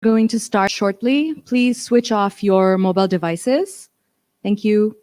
Going to start shortly. Please switch off your mobile devices. Thank you.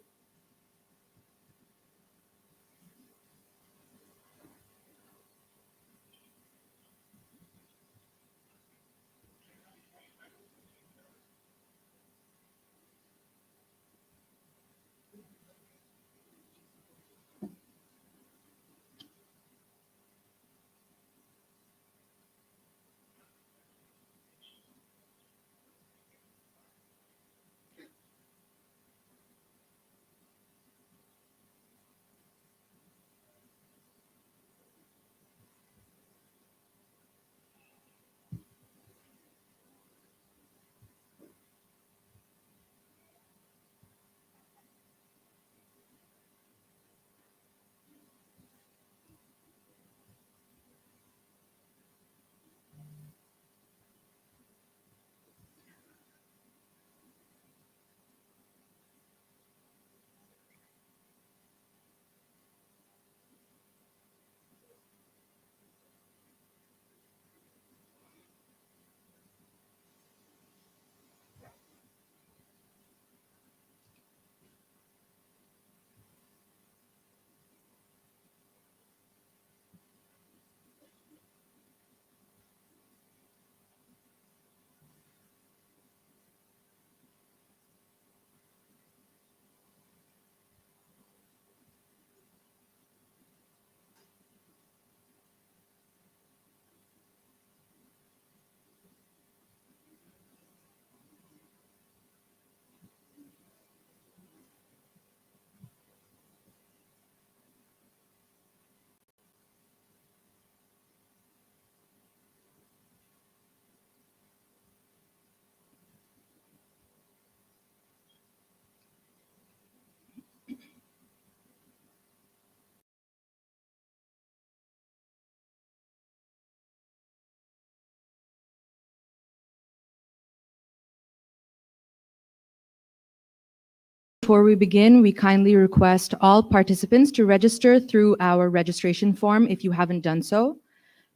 Before we begin, we kindly request all participants to register through our registration form if you haven't done so.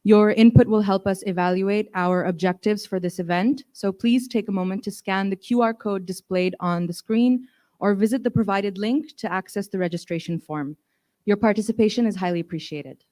Your input will help us evaluate our objectives for this event, so please take a moment to scan the QR code displayed on the screen or visit the provided link to access the registration form. Your participation is highly appreciated.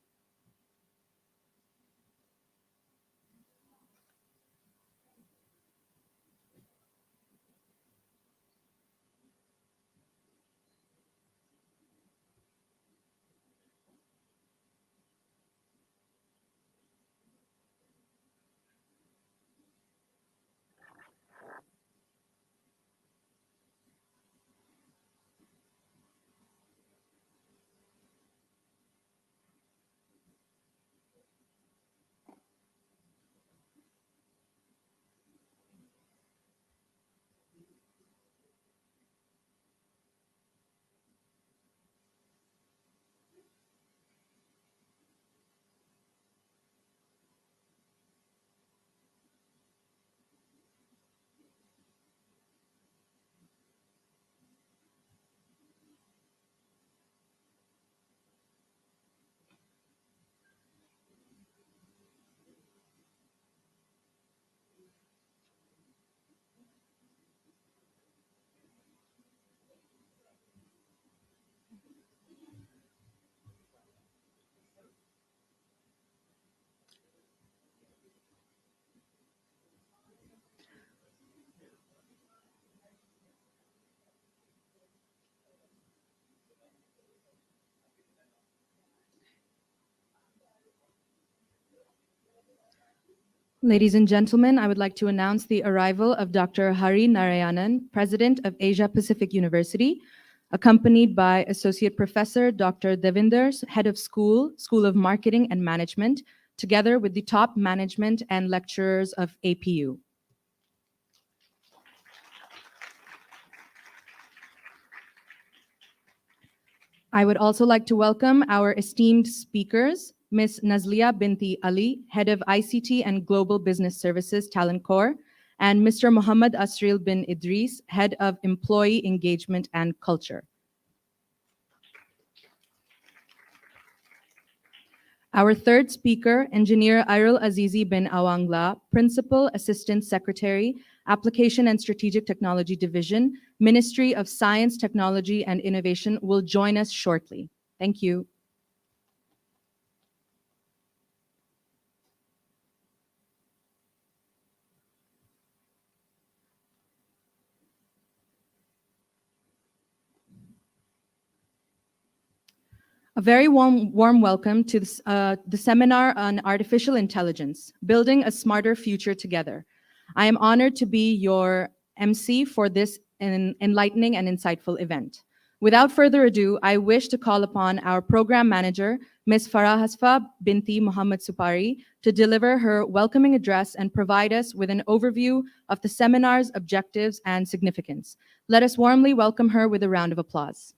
Ladies and gentlemen, I would like to announce the arrival of Dr. Hari Narayanan, President of Asia Pacific University, accompanied by Associate Professor Dr. Devinder, Head of School of Marketing and Management, together with the top management and lecturers of APU. I would also like to welcome our esteemed speakers, Ms. Nazlia Binti Ali, Head of ICT and Global Business Services, Talent Core, and Mr. Muhammad Asril bin Idris, Head of Employee Engagement and Culture. Our third speaker, Engineer Airul Azizi bin Awangla, Principal Assistant Secretary, Application and Strategic Technology Division, Ministry of Science, Technology and Innovation, will join us shortly. Thank you. A very warm welcome to the seminar on artificial intelligence, building a smarter future together. I am honored to be your MC for this enlightening and insightful event. Without further ado, I wish to call upon our program manager, Ms. Farah Hasfa Binti Muhammad Supari, to deliver her welcoming address and provide us with an overview of the seminar's objectives and significance. Let us warmly welcome her with a round of applause.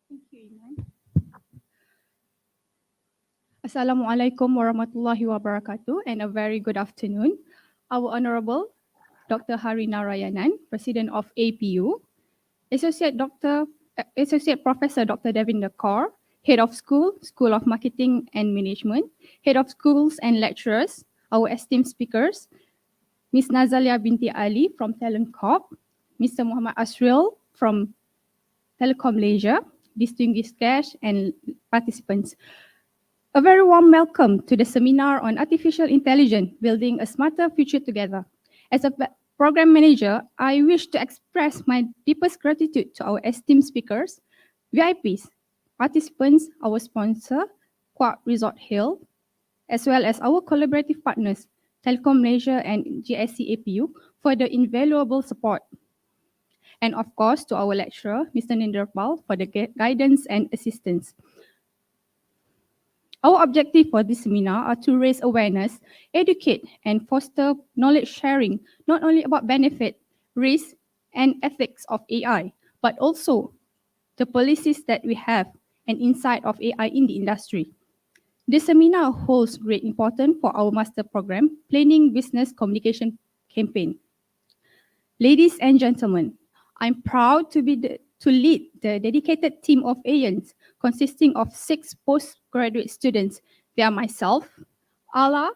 Thank you, Iman. Assalamualaikum warahmatullahi wabarakatuh and a very good afternoon. Our Honorable Dr. Hari Narayanan, President of APU, Associate Professor Dr. Devinder Kaur, Head of School, School of Marketing and Management, Head of Schools and Lecturers, our esteemed speakers, Ms. Nazalia Binti Ali from Talent Corp, Mr. Muhammad Asril from Telecom Malaysia, distinguished guests and participants. A very warm welcome to the seminar on artificial intelligence, building a smarter future together. As a program manager, I wish to express my deepest gratitude to our esteemed speakers, VIPs, participants, our sponsor, Quark Resort Hill, as well as our collaborative partners, Telecom Malaysia and GSC APU, for the invaluable support. And of course, to our lecturer, Mr. Ninderpal, for the guidance and assistance. Our objective for this seminar are to raise awareness, educate, and foster knowledge sharing, not only about benefit, risk, and ethics of AI, but also the policies that we have and insight of AI in the industry. This seminar holds great importance for our master program, Planning Business Communication Campaign. Ladies and gentlemen, I'm proud to lead the dedicated team of AIANs consisting of 6 postgraduate students. They are myself, Ala,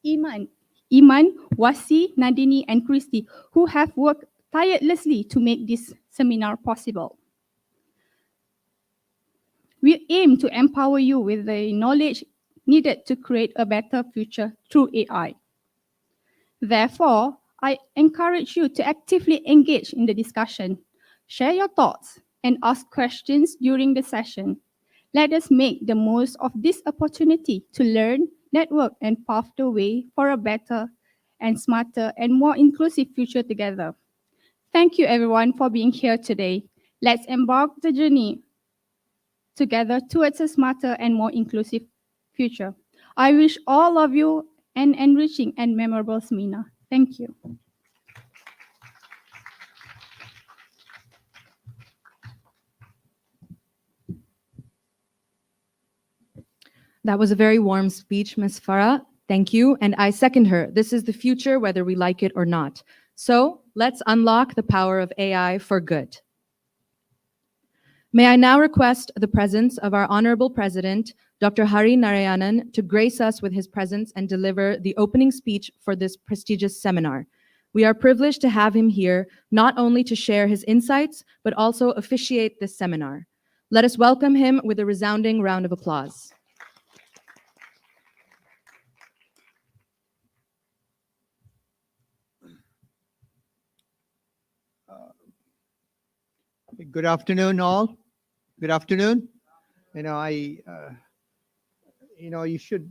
Iman, Wasi, Nadini, and Christy, who have worked tirelessly to make this seminar possible. We aim to empower you with the knowledge needed to create a better future through AI. Therefore, I encourage you to actively engage in the discussion, share your thoughts, and ask questions during the session. Let us make the most of this opportunity to learn, network, and pave the way for a better and smarter and more inclusive future together. Thank you everyone for being here today. Let's embark the journey together towards a smarter and more inclusive future. I wish all of you an enriching and memorable seminar. Thank you. That was a very warm speech, Ms. Farah. Thank you, and I second her. This is the future, whether we like it or not. So let's unlock the power of AI for good. May I now request the presence of our Honorable President, Dr. Hari Narayanan, to grace us with his presence and deliver the opening speech for this prestigious seminar. We are privileged to have him here, not only to share his insights, but also officiate this seminar. Let us welcome him with a resounding round of applause. Good afternoon, all. Good afternoon. You should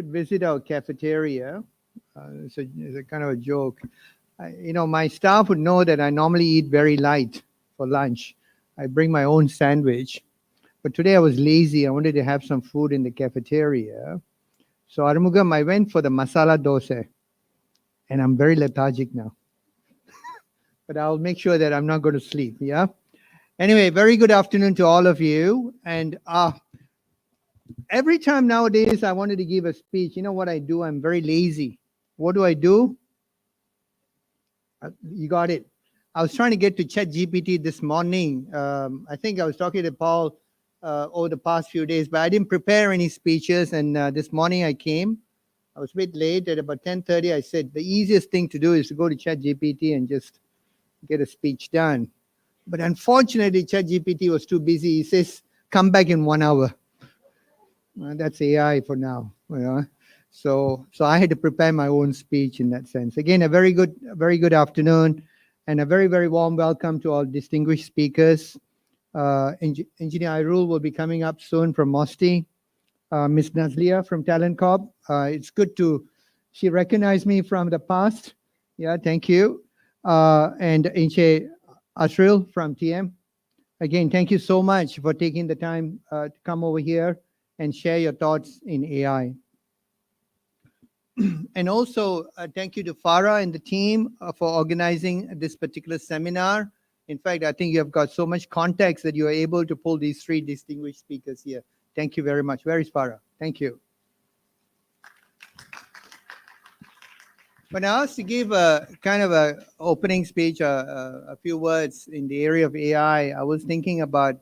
visit our cafeteria. It's a kind of a joke. My staff would know that I normally eat very light for lunch. I bring my own sandwich, but today I was lazy. I wanted to have some food in the cafeteria. So Arumugam, I went for the masala dosa, and I'm very lethargic now. but I'll make sure that I'm not going to sleep. Yeah. Anyway, very good afternoon to all of you. And every time nowadays I wanted to give a speech, you know what I do? I'm very lazy. What do? You got it. I was trying to get to ChatGPT this morning. I think I was talking to Paul over the past few days, but I didn't prepare any speeches. And this morning I came. I was a bit late. At about 10:30, I said the easiest thing to do is to go to ChatGPT and just get a speech done. But unfortunately, ChatGPT was too busy. He says, "Come back in 1 hour." That's AI for now. You know? So I had to prepare my own speech in that sense. Again, a very good afternoon, and a very, very warm welcome to all distinguished speakers. Engineer Irul will be coming up soon from MOSTI. Ms. Nazlia from Talent Corp. It's good to, she recognized me from the past. Yeah, thank you. And Inche Asril from TM. Again, thank you so much for taking the time to come over here and share your thoughts in AI. And also, thank you to Farah and the team for organizing this particular seminar. In fact, I think you have got so much context that you are able to pull these three distinguished speakers here. Thank you very much. Where is Farah? Thank you. When I asked to give a kind of a opening speech, a few words in the area of AI, I was thinking about,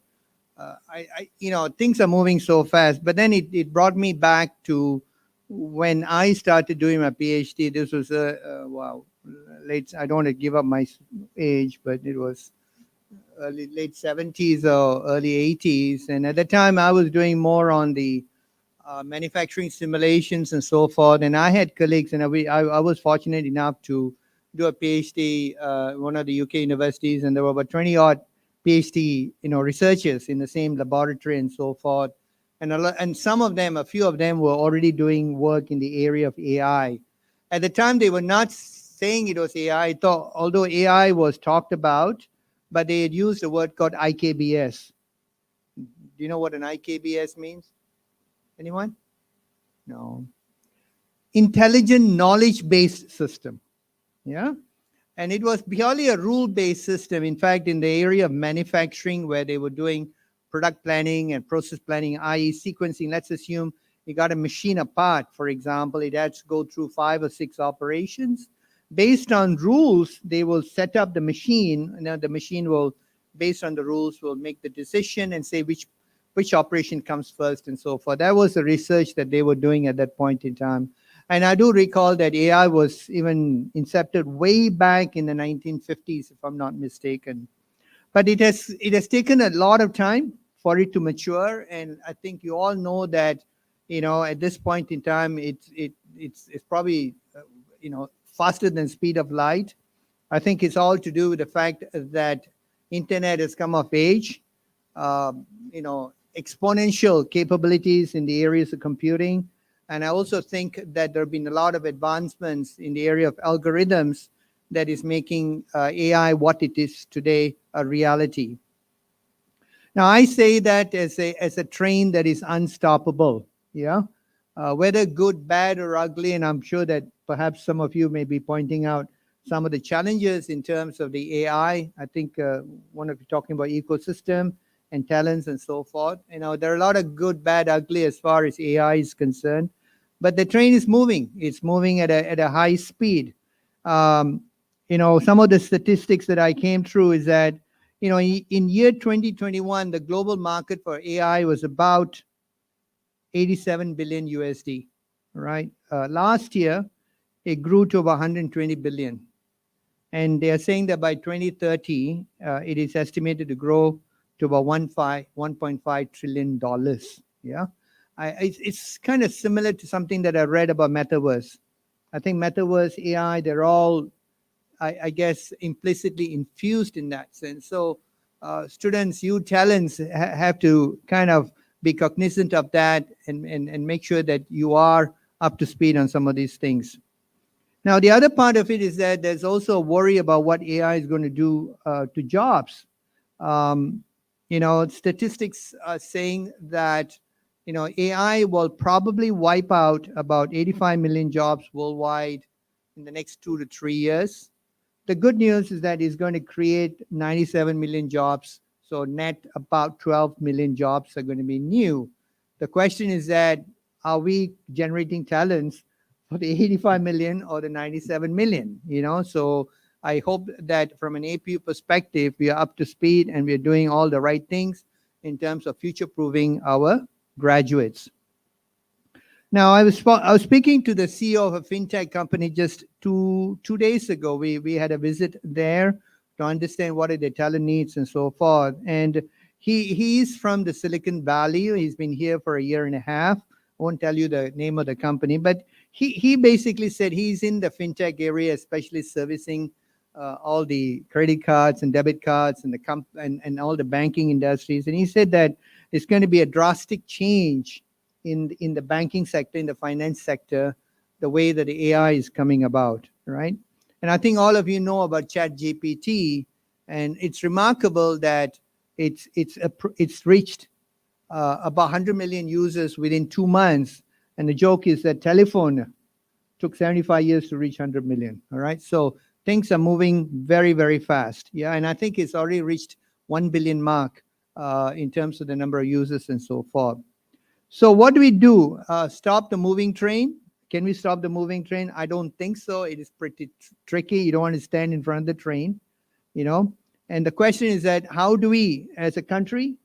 things are moving so fast, but then it brought me back to when I started doing my PhD. This was late. I don't want to give up my age, but it was late 70s or early 80s. And at the time, I was doing more on the manufacturing simulations and so forth. And I had colleagues, and I was fortunate enough to do a PhD one of the UK universities, and there were about 20 odd PhD researchers in the same laboratory and so forth. And some of them, a few of them, were already doing work in the area of AI. At the time, they were not saying it was AI. Although AI was talked about, but they had used a word called IKBS. Do you know what an IKBS means? Anyone? No. Intelligent knowledge-based system. Yeah. And it was purely a rule-based system. In fact, in the area of manufacturing, where they were doing product planning and process planning, i.e. sequencing, let's assume you got a machine apart, for example, it has to go through 5 or 6 operations. Based on rules, they will set up the machine, and the machine will, based on the rules, will make the decision and say which operation comes first and so forth. That was the research that they were doing at that point in time. And I do recall that AI was even incepted way back in the 1950s, if I'm not mistaken. But it has taken a lot of time for it to mature. And I think you all know that, at this point in time, it's probably, faster than speed of light. I think it's all to do with the fact that internet has come of age, exponential capabilities in the areas of computing. And I also think that there have been a lot of advancements in the area of algorithms that is making AI what it is today a reality. Now, I say that as a train that is unstoppable, yeah? Whether good, bad, or ugly, and I'm sure that perhaps some of you may be pointing out some of the challenges in terms of the AI. I think one of you talking about ecosystem and talents and so forth. There are a lot of good, bad, ugly as far as AI is concerned. But the train is moving. It's moving at a high speed. Some of the statistics that I came through is that, in year 2021, the global market for AI was about 87 billion USD, right? Last year, it grew to about 120 billion. And they are saying that by 2030, it is estimated to grow to about $1.5 trillion. Yeah. It's kind of similar to something that I read about metaverse. I think metaverse, AI, they're all, I guess, implicitly infused in that sense. So students, you talents have to kind of be cognizant of that and make sure that you are up to speed on some of these things. Now, the other part of it is that there's also a worry about what AI is going to do to jobs. Statistics are saying that AI will probably wipe out about 85 million jobs worldwide in the next 2 to 3 years. the good news is that it's going to create 97 million jobs. So net about 12 million jobs are going to be new. The question is that, are we generating talents for the 85 million or the 97 million? So I hope that from an APU perspective, we are up to speed and we are doing all the right things in terms of future-proofing our graduates. Now, I was speaking to the CEO of a fintech company just two days ago. We had a visit there to understand what are their talent needs and so forth. And he's from the Silicon Valley. He's been here for a year and a half. I won't tell you the name of the company, but he basically said he's in the fintech area, especially servicing all the credit cards and debit cards and all the banking industries. And he said that it's going to be a drastic change in the banking sector, in the finance sector, the way that the AI is coming about, right? And I think all of you know about ChatGPT, and it's remarkable that it's reached about 100 million users within 2 months. And the joke is that telephone took 75 years to reach 100 million, all right? So things are moving very, very fast, yeah? And I think it's already reached 1 billion mark in terms of the number of users and so forth. So what do we do? Stop the moving train? Can we stop the moving train? I don't think so. It is pretty tricky. You don't want to stand in front of the train, And the question is that how do we, as a country,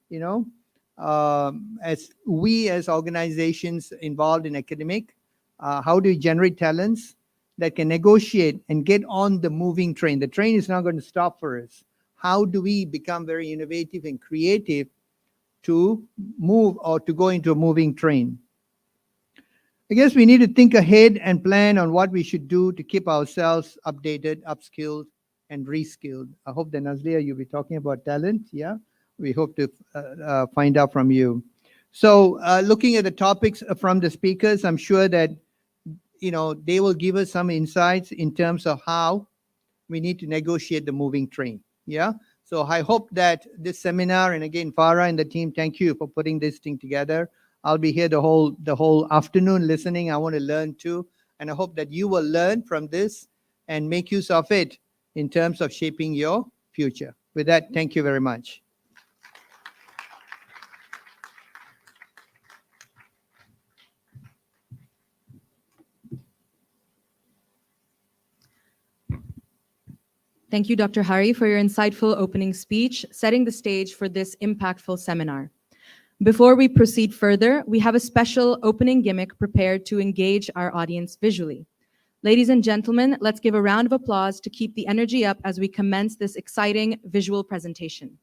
as organizations involved in academic, how do we generate talents that can negotiate and get on the moving train? The train is not going to stop for us. How do we become very innovative and creative to move or to go into a moving train? I guess we need to think ahead and plan on what we should do to keep ourselves updated, upskilled, and reskilled. I hope that Nazlia, you'll be talking about talent. Yeah, we hope to find out from you. So looking at the topics from the speakers, I'm sure that they will give us some insights in terms of how we need to negotiate the moving train. Yeah. So I hope that this seminar, and again, Farah and the team, thank you for putting this thing together. I'll be here the whole afternoon listening. I want to learn too. And I hope that you will learn from this and make use of it in terms of shaping your future. With that, thank you very much. Thank you, Dr. Hari, for your insightful opening speech, setting the stage for this impactful seminar. Before we proceed further, we have a special opening gimmick prepared to engage our audience visually. Ladies and gentlemen, let's give a round of applause to keep the energy up as we commence this exciting visual presentation.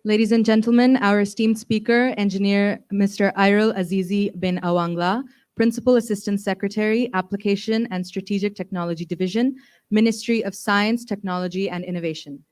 Ladies and gentlemen, our esteemed speaker, engineer Mr. Ayrul Azizi bin Awangla, Principal Assistant Secretary, Application and Strategic Technology Division, Ministry of Science, Technology and Innovation.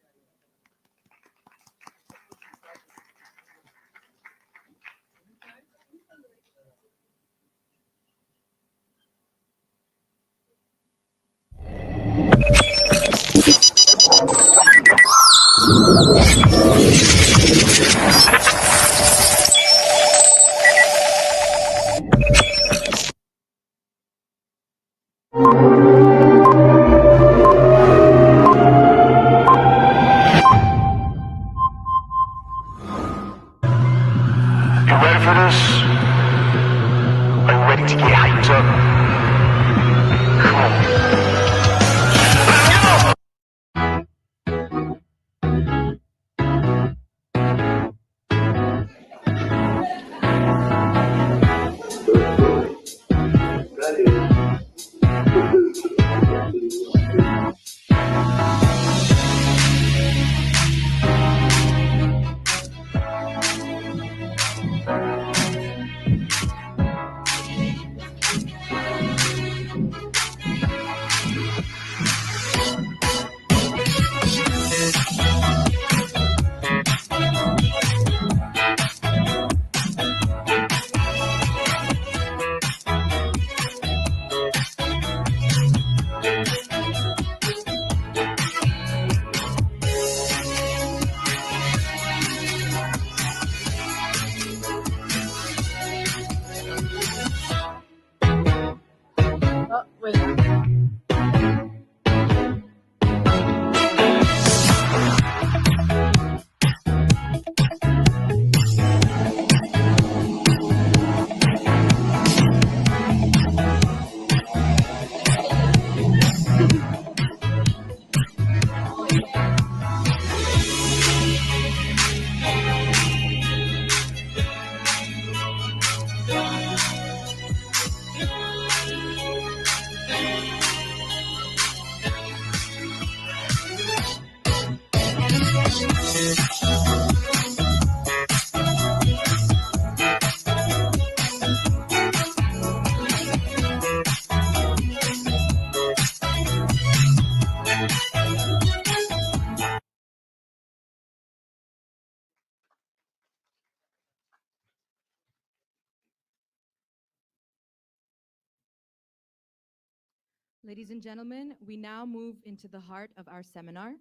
Ladies and gentlemen, we now move into the heart of our seminar,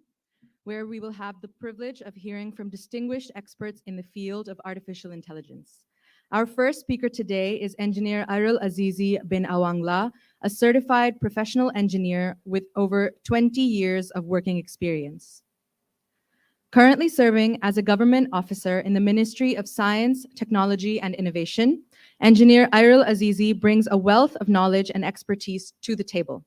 where we will have the privilege of hearing from distinguished experts in the field of artificial intelligence. Our first speaker today is Engineer Arul Azizi bin Awangla, a certified professional engineer with over 20 years of working experience. Currently serving as a government officer in the Ministry of Science, Technology, and Innovation, Engineer Arul Azizi brings a wealth of knowledge and expertise to the table.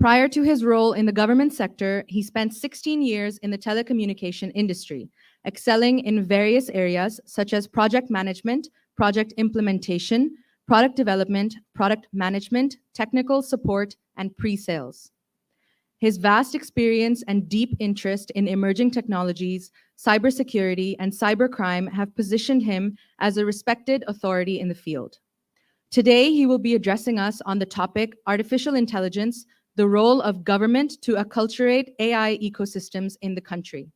Prior to his role in the government sector, he spent 16 years in the telecommunication industry, excelling in various areas such as project management, project implementation, product development, product management, technical support, and pre-sales. His vast experience and deep interest in emerging technologies, cybersecurity, and cybercrime have positioned him as a respected authority in the field. Today, he will be addressing us on the topic Artificial Intelligence, the role of government to acculturate AI ecosystems in the country.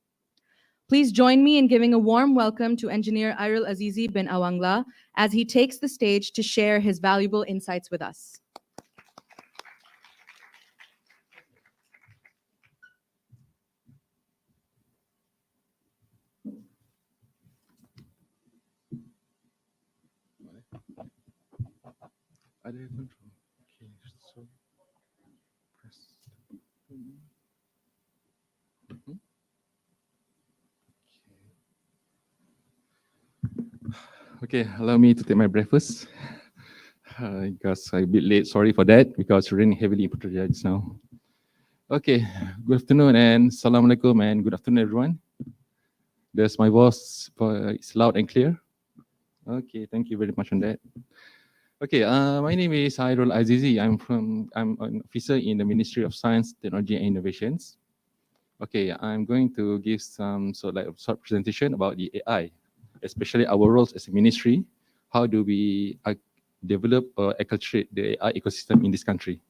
Please join me in giving a warm welcome to Engineer Arul Azizi bin Awangla as he takes the stage to share his valuable insights with us. Ada control. Okay, so press. Mhm. Okay, allow me to take my breakfast. Because I'm a bit late, sorry for that, because it's raining heavily in Putrajaya just now. Okay, good afternoon and Assalamualaikum and good afternoon everyone. Does my voice is loud and clear? Okay, thank you very much on that. Okay, my name is Arul Azizi. I'm an officer in the Ministry of Science, Technology and Innovations. Okay, I'm going to give some short presentation about the AI, especially our roles as a ministry. How do we develop or acculturate the AI ecosystem in this country?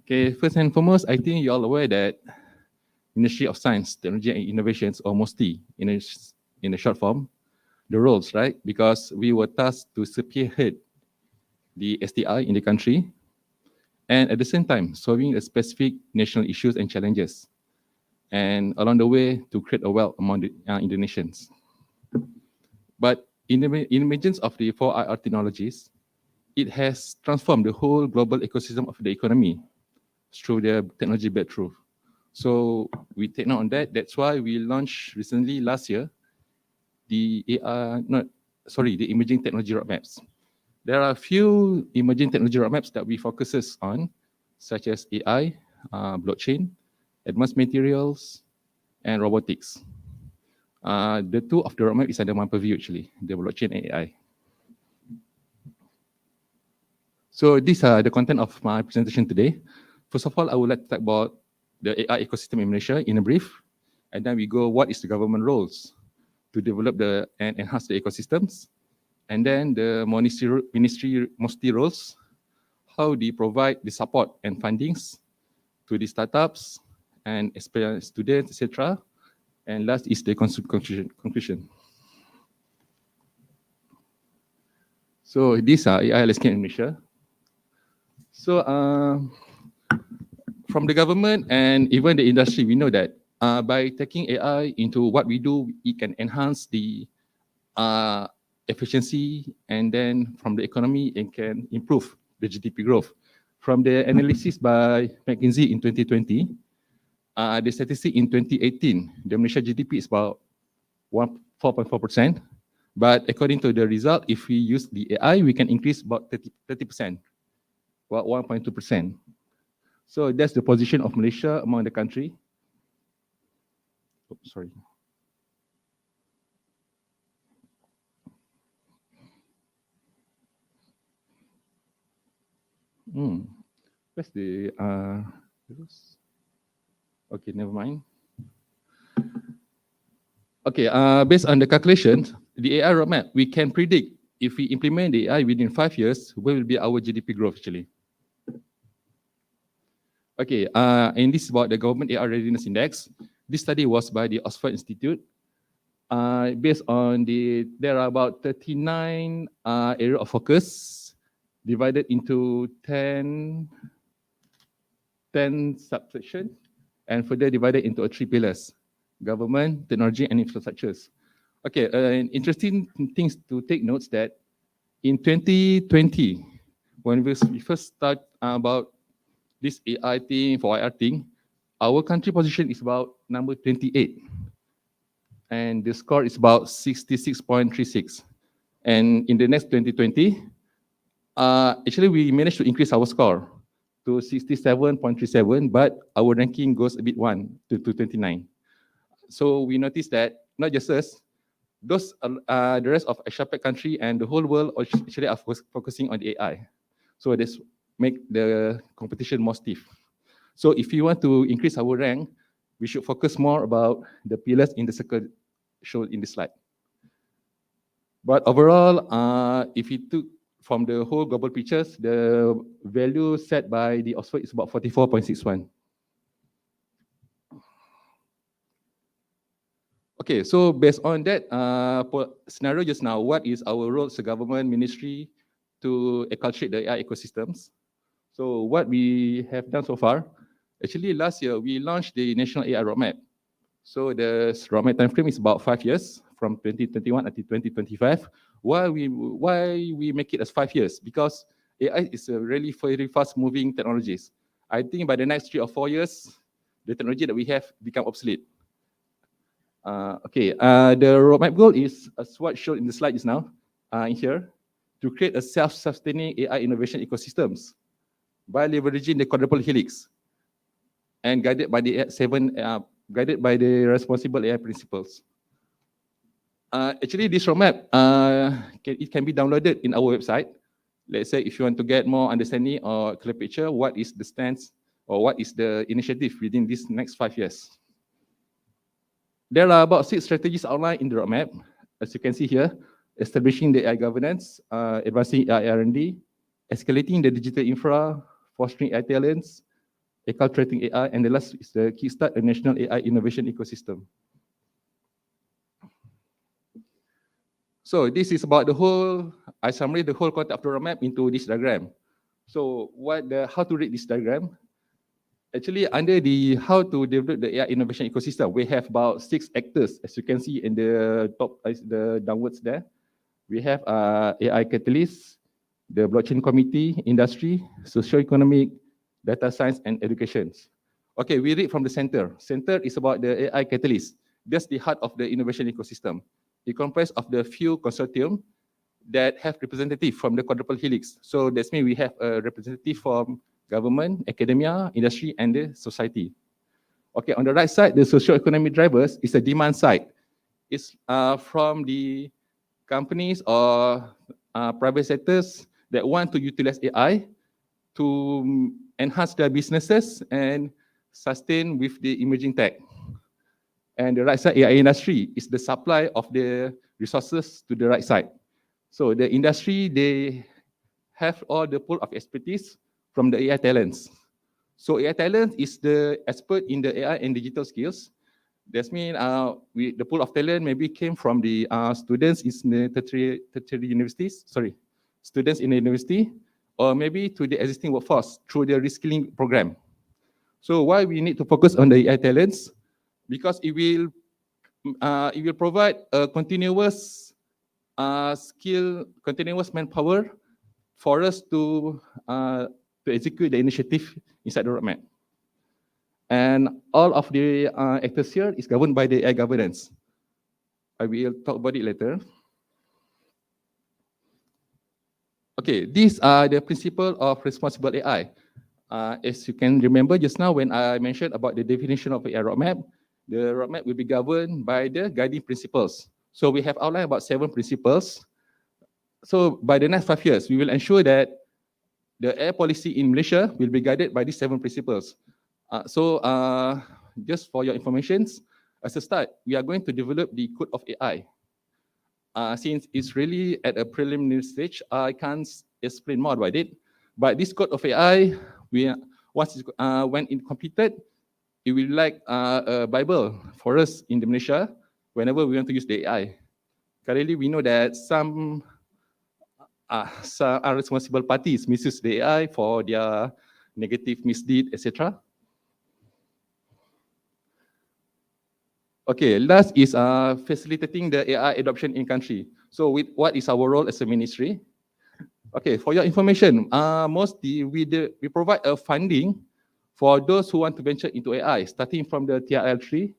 Okay, first and foremost, I think you're all aware that Ministry of Science, Technology and Innovations, or MOSTI in a short form, the roles, right? Because we were tasked to spearhead the STI in the country and at the same time solving the specific national issues and challenges, and along the way to create a wealth among the Indonesians. But in the emergence of the 4IR technologies, it has transformed the whole global ecosystem of the economy through the technology breakthrough. So we take note on that. That's why we launched recently last year the emerging technology roadmaps. There are a few emerging technology roadmaps that we focuses on, such as AI, blockchain, advanced materials, and robotics. The two of the roadmap is under one purview actually, the blockchain and AI. So these are the content of my presentation today. First of all, I would like to talk about the AI ecosystem in Malaysia in a brief, and then we go what is the government roles to develop and enhance the ecosystems, and then the ministry MOSTI roles, how they provide the support and fundings to the startups and experienced students, etc. And last is the conclusion. So these are AI landscape in Malaysia. So from the government and even the industry, we know that by taking AI into what we do, it can enhance the efficiency, and then from the economy, it can improve the GDP growth. From the analysis by McKinsey in 2020, the statistic in 2018, the Malaysia GDP is about 4.4%. But according to the result, if we use the AI, we can increase about 30%, about 1.2%. So that's the position of Malaysia among the country. Oh, sorry. Where's the okay, never mind. Okay, based on the calculations, the AI roadmap, we can predict if we implement the AI within 5 years, what will be our GDP growth actually. Okay, and this is about the Government AI Readiness Index. This study was by the Oxford Institute. Based on there are about 39 area of focus divided into 10 subsections, and further divided into 3 pillars: government, technology, and infrastructures. Okay, interesting things to take notes that in 2020, when we first start about this AI thing, for IR thing, our country position is about number 28. And the score is about 66.36. And in the next 2020, actually we managed to increase our score to 67.37, but our ranking goes a bit one to 29. So we noticed that not just us, the rest of Asia Pac country and the whole world actually are focusing on the AI. So this make the competition more stiff. So if you want to increase our rank, we should focus more about the pillars in the circle shown in the slide. But overall, if you took from the whole global pictures, the value set by the Oxford is about 44.61. Okay, so based on that scenario just now, what is our role as a government ministry to cultivate the AI ecosystems? So what we have done so far, actually last year we launched the National AI Roadmap. So the roadmap time frame is about 5 years, from 2021 until 2025. Why we make it as 5 years? Because AI is a really very fast moving technologies. I think by the next 3 or 4 years, the technology that we have become obsolete. The roadmap goal is, as what shown in the slide just now, here, to create a self-sustaining AI innovation ecosystems by leveraging the quadruple helix and guided by the responsible AI principles. Actually, this roadmap it can be downloaded in our website. Let's say if you want to get more understanding or clear picture, what is the stance or what is the initiative within these next 5 years. There are about 6 strategies outlined in the roadmap. As you can see here, establishing the AI governance, advancing AI R&D, escalating the digital infra, fostering AI talents, acculturating AI, and the last is the kickstart a national AI innovation ecosystem. So this is about I summarize the whole content of the roadmap into this diagram. So how to read this diagram? Actually, under the how to develop the AI innovation ecosystem, we have about 6 actors, as you can see in the top, the downwards there. We have AI catalysts, the blockchain committee, industry, socio-economic, data science, and education. Okay, we read from the center. Center is about the AI catalyst. That's the heart of the innovation ecosystem. It comprises of the few consortium that have representative from the quadruple helix. So that means we have a representative from government, academia, industry, and the society. Okay, on the right side, the socio-economic drivers is the demand side. It's from the companies or private sectors that want to utilize AI to enhance their businesses and sustain with the emerging tech. And the right side, AI industry, is the supply of the resources to the right side. So the industry, they have all the pool of expertise from the AI talents. So AI talent is the expert in the AI and digital skills. That means the pool of talent maybe came from the students in the tertiary universities, students in the university, or maybe to the existing workforce through the reskilling program. So why we need to focus on the AI talents? Because it will provide a continuous continuous manpower for us to execute the initiative inside the roadmap. And all of the actors here is governed by the AI governance. I will talk about it later. Okay, these are the principles of responsible AI. As you can remember just now when I mentioned about the definition of AI roadmap, the roadmap will be governed by the guiding principles. So we have outlined about 7 principles. So by the next 5 years, we will ensure that the AI policy in Malaysia will be guided by these 7 principles. Just for your information, as a start, we are going to develop the code of AI. Since it's really at a preliminary stage, I can't explain more about it. But this code of AI, when it completed, it will be like a Bible for us in Malaysia whenever we want to use the AI. Currently, we know that some some irresponsible parties misuse the AI for their negative misdeed, etc. Okay, last is facilitating the AI adoption in country. So what is our role as a ministry? Okay, for your information, mostly we provide a funding for those who want to venture into AI, starting from the TRL 3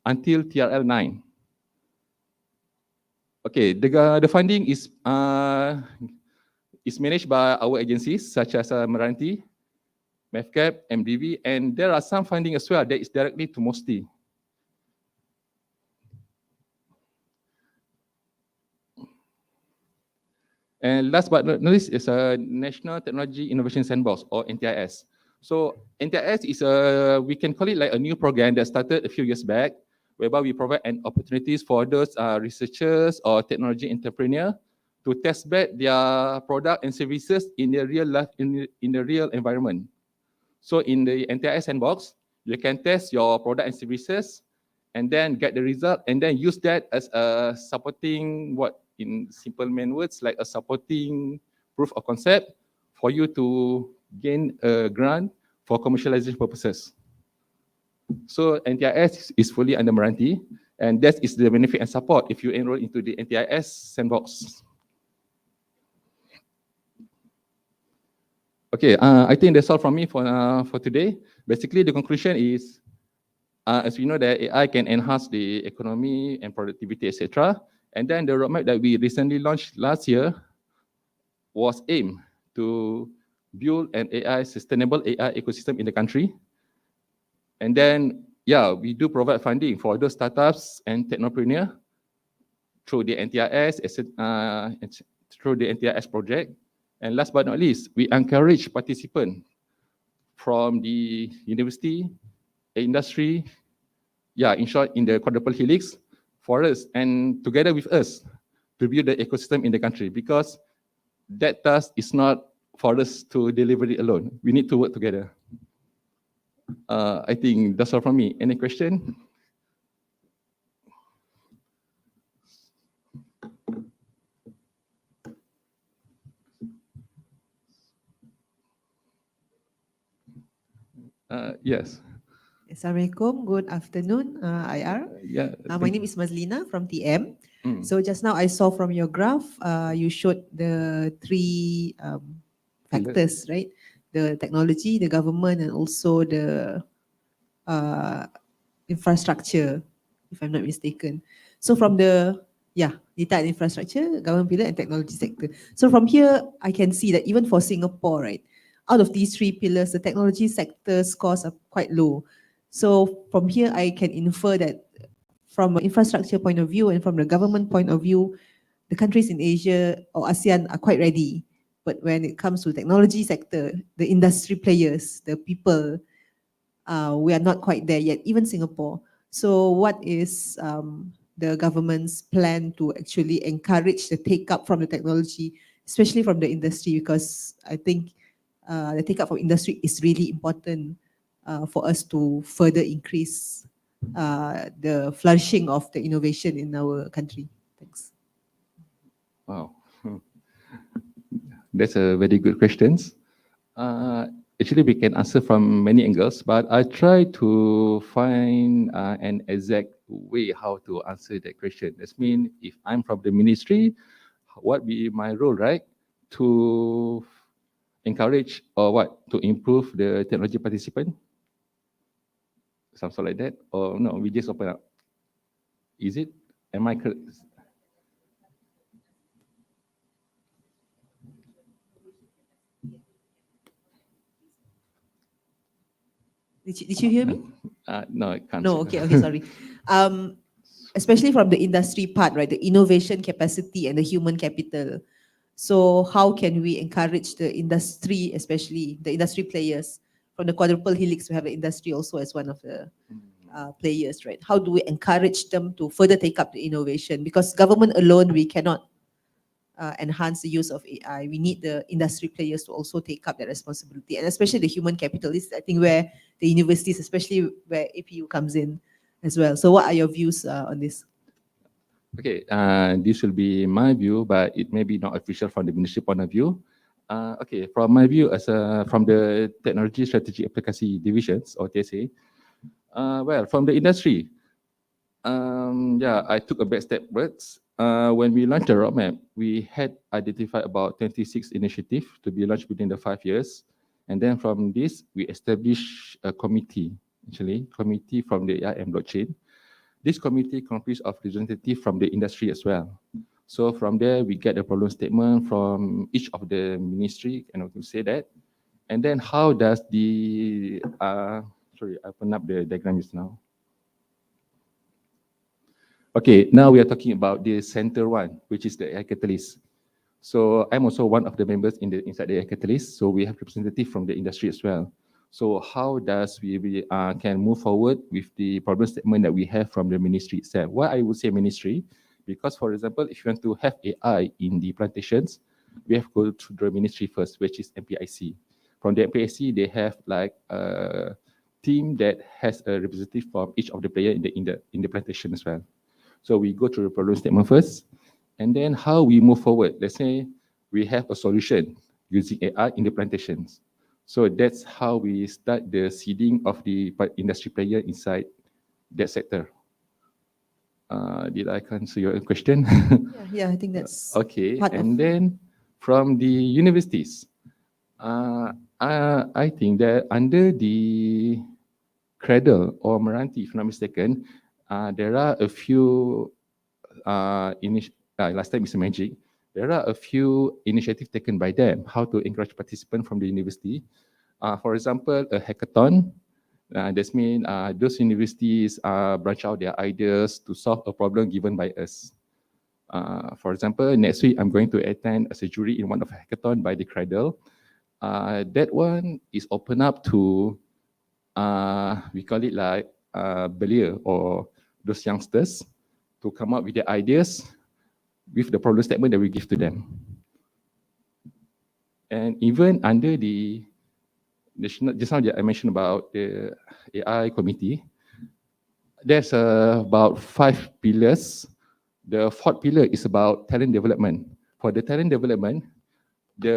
until TRL 9. Okay, the funding is managed by our agencies such as Meranti, MEFCAP, MDV, and there are some funding as well that is directly to MOSTI. And last but not least is a National Technology Innovation Sandbox, or NTIS. So NTIS is we can call it like a new program that started a few years back, whereby we provide an opportunities for those researchers or technology entrepreneur to test bed their product and services in the real life, in the real environment. So in the NTIS Sandbox, you can test your product and services and then get the result and then use that as a supporting, what in simple main words, like a supporting proof of concept for you to gain a grant for commercialization purposes. So NTIS is fully under Meranti, and that is the benefit and support if you enroll into the NTIS Sandbox. Okay, I think that's all from me for today. Basically, the conclusion is, as we know that AI can enhance the economy and productivity, etc. And then the roadmap that we recently launched last year was aimed to build an sustainable AI ecosystem in the country. And then, yeah, we do provide funding for those startups and technopreneurs through the NTIS, through the NTIS project. And last but not least, we encourage participants from the university, industry, yeah, in short, in the quadruple helix, for us and together with us to build the ecosystem in the country, because that task is not for us to deliver it alone. We need to work together. I think that's all from me. Any question? Yes. Assalamualaikum, good afternoon, IR. Yeah. My name is Mazlina from TM. Mm. So just now I saw from your graph, you showed the three factors, right? The technology, the government, and also the infrastructure, if I'm not mistaken. So from the, data and infrastructure, government pillar, and technology sector. So from here, I can see that even for Singapore, right, out of these three pillars, the technology sector scores are quite low. So from here, I can infer that from an infrastructure point of view and from the government point of view, the countries in Asia or ASEAN are quite ready. But when it comes to technology sector, the industry players, the people, we are not quite there yet, even Singapore. So what is the government's plan to actually encourage the take-up from the technology, especially from the industry? Because I think the take-up from industry is really important for us to further increase the flourishing of the innovation in our country. Thanks. Wow. That's a very good question. Actually, we can answer from many angles, but I try to find an exact way how to answer that question. That means if I'm from the ministry, what be my role, right? To encourage or what? To improve the technology participant? Something like that? Or no, we just open up. Is it? Am I correct? Did you hear me? No, I can't. No, okay, sorry. Especially from the industry part, right? The innovation capacity and the human capital. So how can we encourage the industry, especially the industry players? From the quadruple helix, we have the industry also as one of the players, right? How do we encourage them to further take up the innovation? Because government alone, we cannot enhance the use of AI. We need the industry players to also take up that responsibility, and especially the human capital is, I think, where the universities, especially where APU comes in as well. So what are your views on this? Okay, this will be my view, but it may be not official from the ministry point of view. Okay, from my view as from the Technology Strategy Application Divisions or TSA, well, from the industry, yeah, I took a back step backwards. When we launched the roadmap, we had identified about 26 initiatives to be launched within the 5 years. And then from this, we established a committee, actually, committee from the AI and blockchain. This committee consists of representatives from the industry as well. So from there, we get a problem statement from each of the ministry, and I can say that. And then how does the, sorry, I open up the diagram just now. Okay, now we are talking about the center one, which is the AI Catalyst. So I'm also one of the members inside the AI Catalyst. So we have representative from the industry as well. So how does we can move forward with the problem statement that we have from the ministry itself? Why I would say ministry? Because for example, if you want to have AI in the plantations, we have to go through the ministry first, which is MPIC. From the MPIC, they have like a team that has a representative from each of the player in the plantation as well. So we go through the problem statement first, and then how we move forward. Let's say we have a solution using AI in the plantations. So that's how we start the seeding of the industry player inside that sector. Did I answer your question? Yeah, I think that's Okay, part of- and then from the universities, I think that under the Cradle or Meranti, if not mistaken, there are a few last time is Magic. There are a few initiatives taken by them how to encourage participants from the university. For example, a hackathon. That means those universities branch out their ideas to solve a problem given by us. For example, next week I'm going to attend as a jury in one of hackathon by the Cradle. That one is open up to we call it like Belia or those youngsters to come up with their ideas with the problem statement that we give to them. And even under the just now I mentioned about the AI committee, there's about 5 pillars. The 4th pillar is about talent development. For the talent development,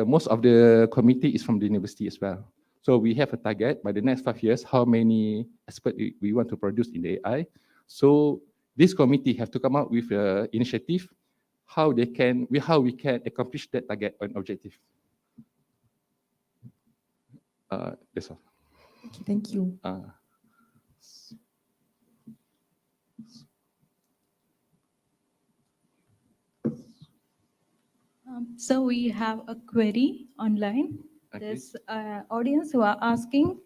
most of the committee is from the university as well. So we have a target by the next 5 years, how many experts we want to produce in the AI. So this committee have to come up with an initiative how we can accomplish that target and objective. That's all. Okay, thank you. So we have a query online. Okay. There's audience who are asking,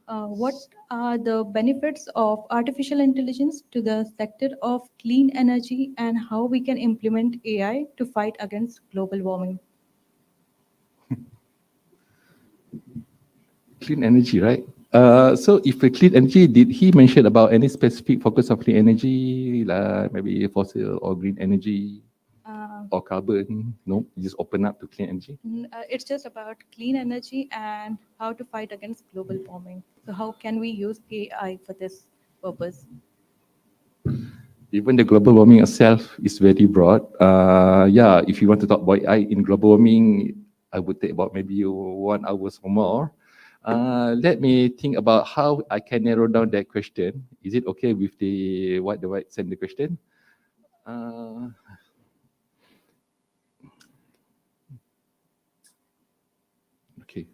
what are the benefits of artificial intelligence to the sector of clean energy and how we can implement AI to fight against global warming? Clean energy, right? So if the clean energy, did he mention about any specific focus of clean energy, like maybe fossil or green energy or carbon? No, you just open up to clean energy. It's just about clean energy and how to fight against global warming. So how can we use AI for this purpose? Even the global warming itself is very broad. Yeah, if you want to talk about AI in global warming, I would take about maybe 1 hour or more. Let me think about how I can narrow down that question. Is it okay with the white send the question? Okay.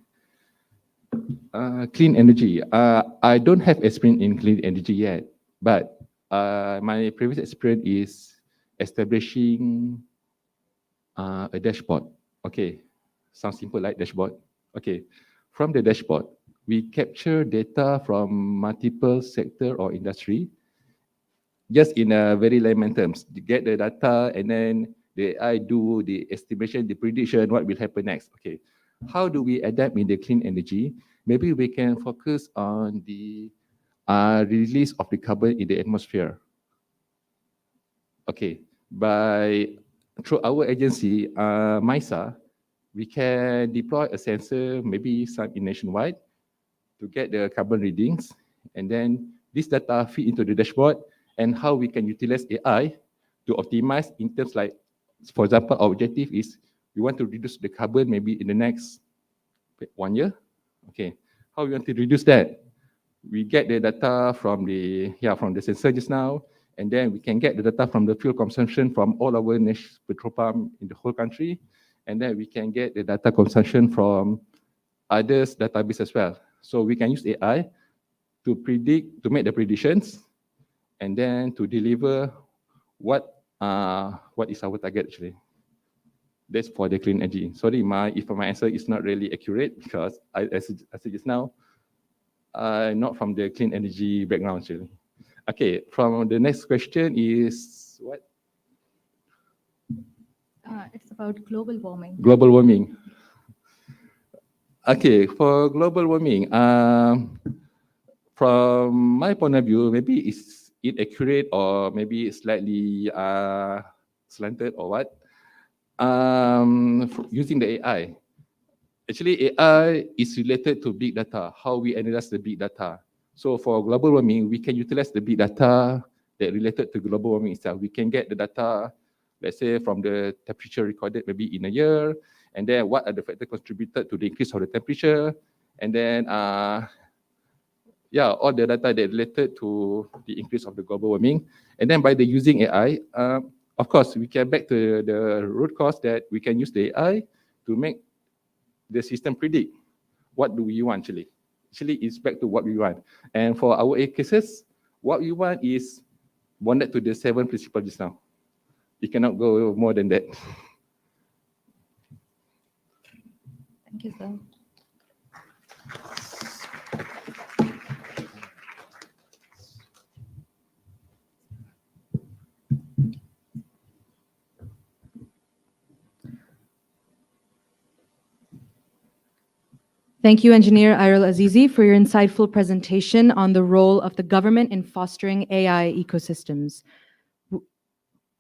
Clean energy. I don't have experience in clean energy yet, but my previous experience is establishing a dashboard. Okay, sounds simple like dashboard. Okay, from the dashboard, we capture data from multiple sector or industry. Just in a very layman terms, you get the data and then the AI do the estimation, the prediction, what will happen next. Okay, how do we adapt in the clean energy? Maybe we can focus on the release of the carbon in the atmosphere. Okay, through our agency, MISA, we can deploy a sensor, maybe some in nationwide, to get the carbon readings, and then this data feed into the dashboard, and how we can utilize AI to optimize in terms like, for example, our objective is we want to reduce the carbon maybe in the next 1 year. Okay, how we want to reduce that? We get the data from the sensor just now, and then we can get the data from the fuel consumption from all our petrol pump in the whole country, and then we can get the data consumption from others database as well. So we can use AI to predict, to make the predictions, and then to deliver what is our target actually. That's for the clean energy. Sorry, if my answer is not really accurate because as I said just now, not from the clean energy background actually. Okay, from the next question is what? It's about global warming. Global warming. Okay, for global warming, from my point of view, maybe it's inaccurate or maybe slightly slanted or what. Using the AI. Actually, AI is related to big data, how we analyze the big data. So for global warming, we can utilize the big data that related to global warming itself. We can get the data, let's say from the temperature recorded maybe in a year, and then what are the factors contributed to the increase of the temperature, and then all the data that related to the increase of the global warming. And then by the using AI, of course, we can back to the root cause that we can use the AI to make the system predict what do we want actually. Actually, it's back to what we want. And for our eight cases, what we want is bonded to the 7 principles just now. You cannot go more than that. Thank you, sir. Thank you, Engineer Irul Azizi, for your insightful presentation on the role of the government in fostering AI ecosystems.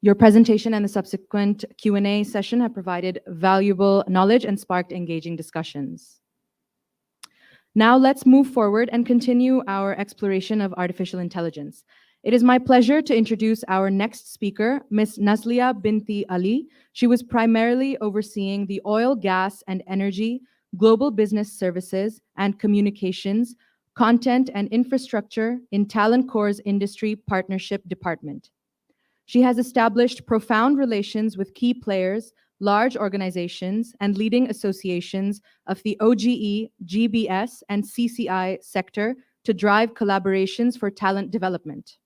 Your presentation and the subsequent Q&A session have provided valuable knowledge and sparked engaging discussions. Now let's move forward and continue our exploration of artificial intelligence. It is my pleasure to introduce our next speaker, Ms. Nazlia Binti Ali. She was primarily overseeing the oil, gas, and energy, global business services and communications, content and infrastructure in Talent Corps' Industry Partnership Department. She has established profound relations with key players, large organizations, and leading associations of the OGE, GBS, and CCI sector to drive collaborations for talent development.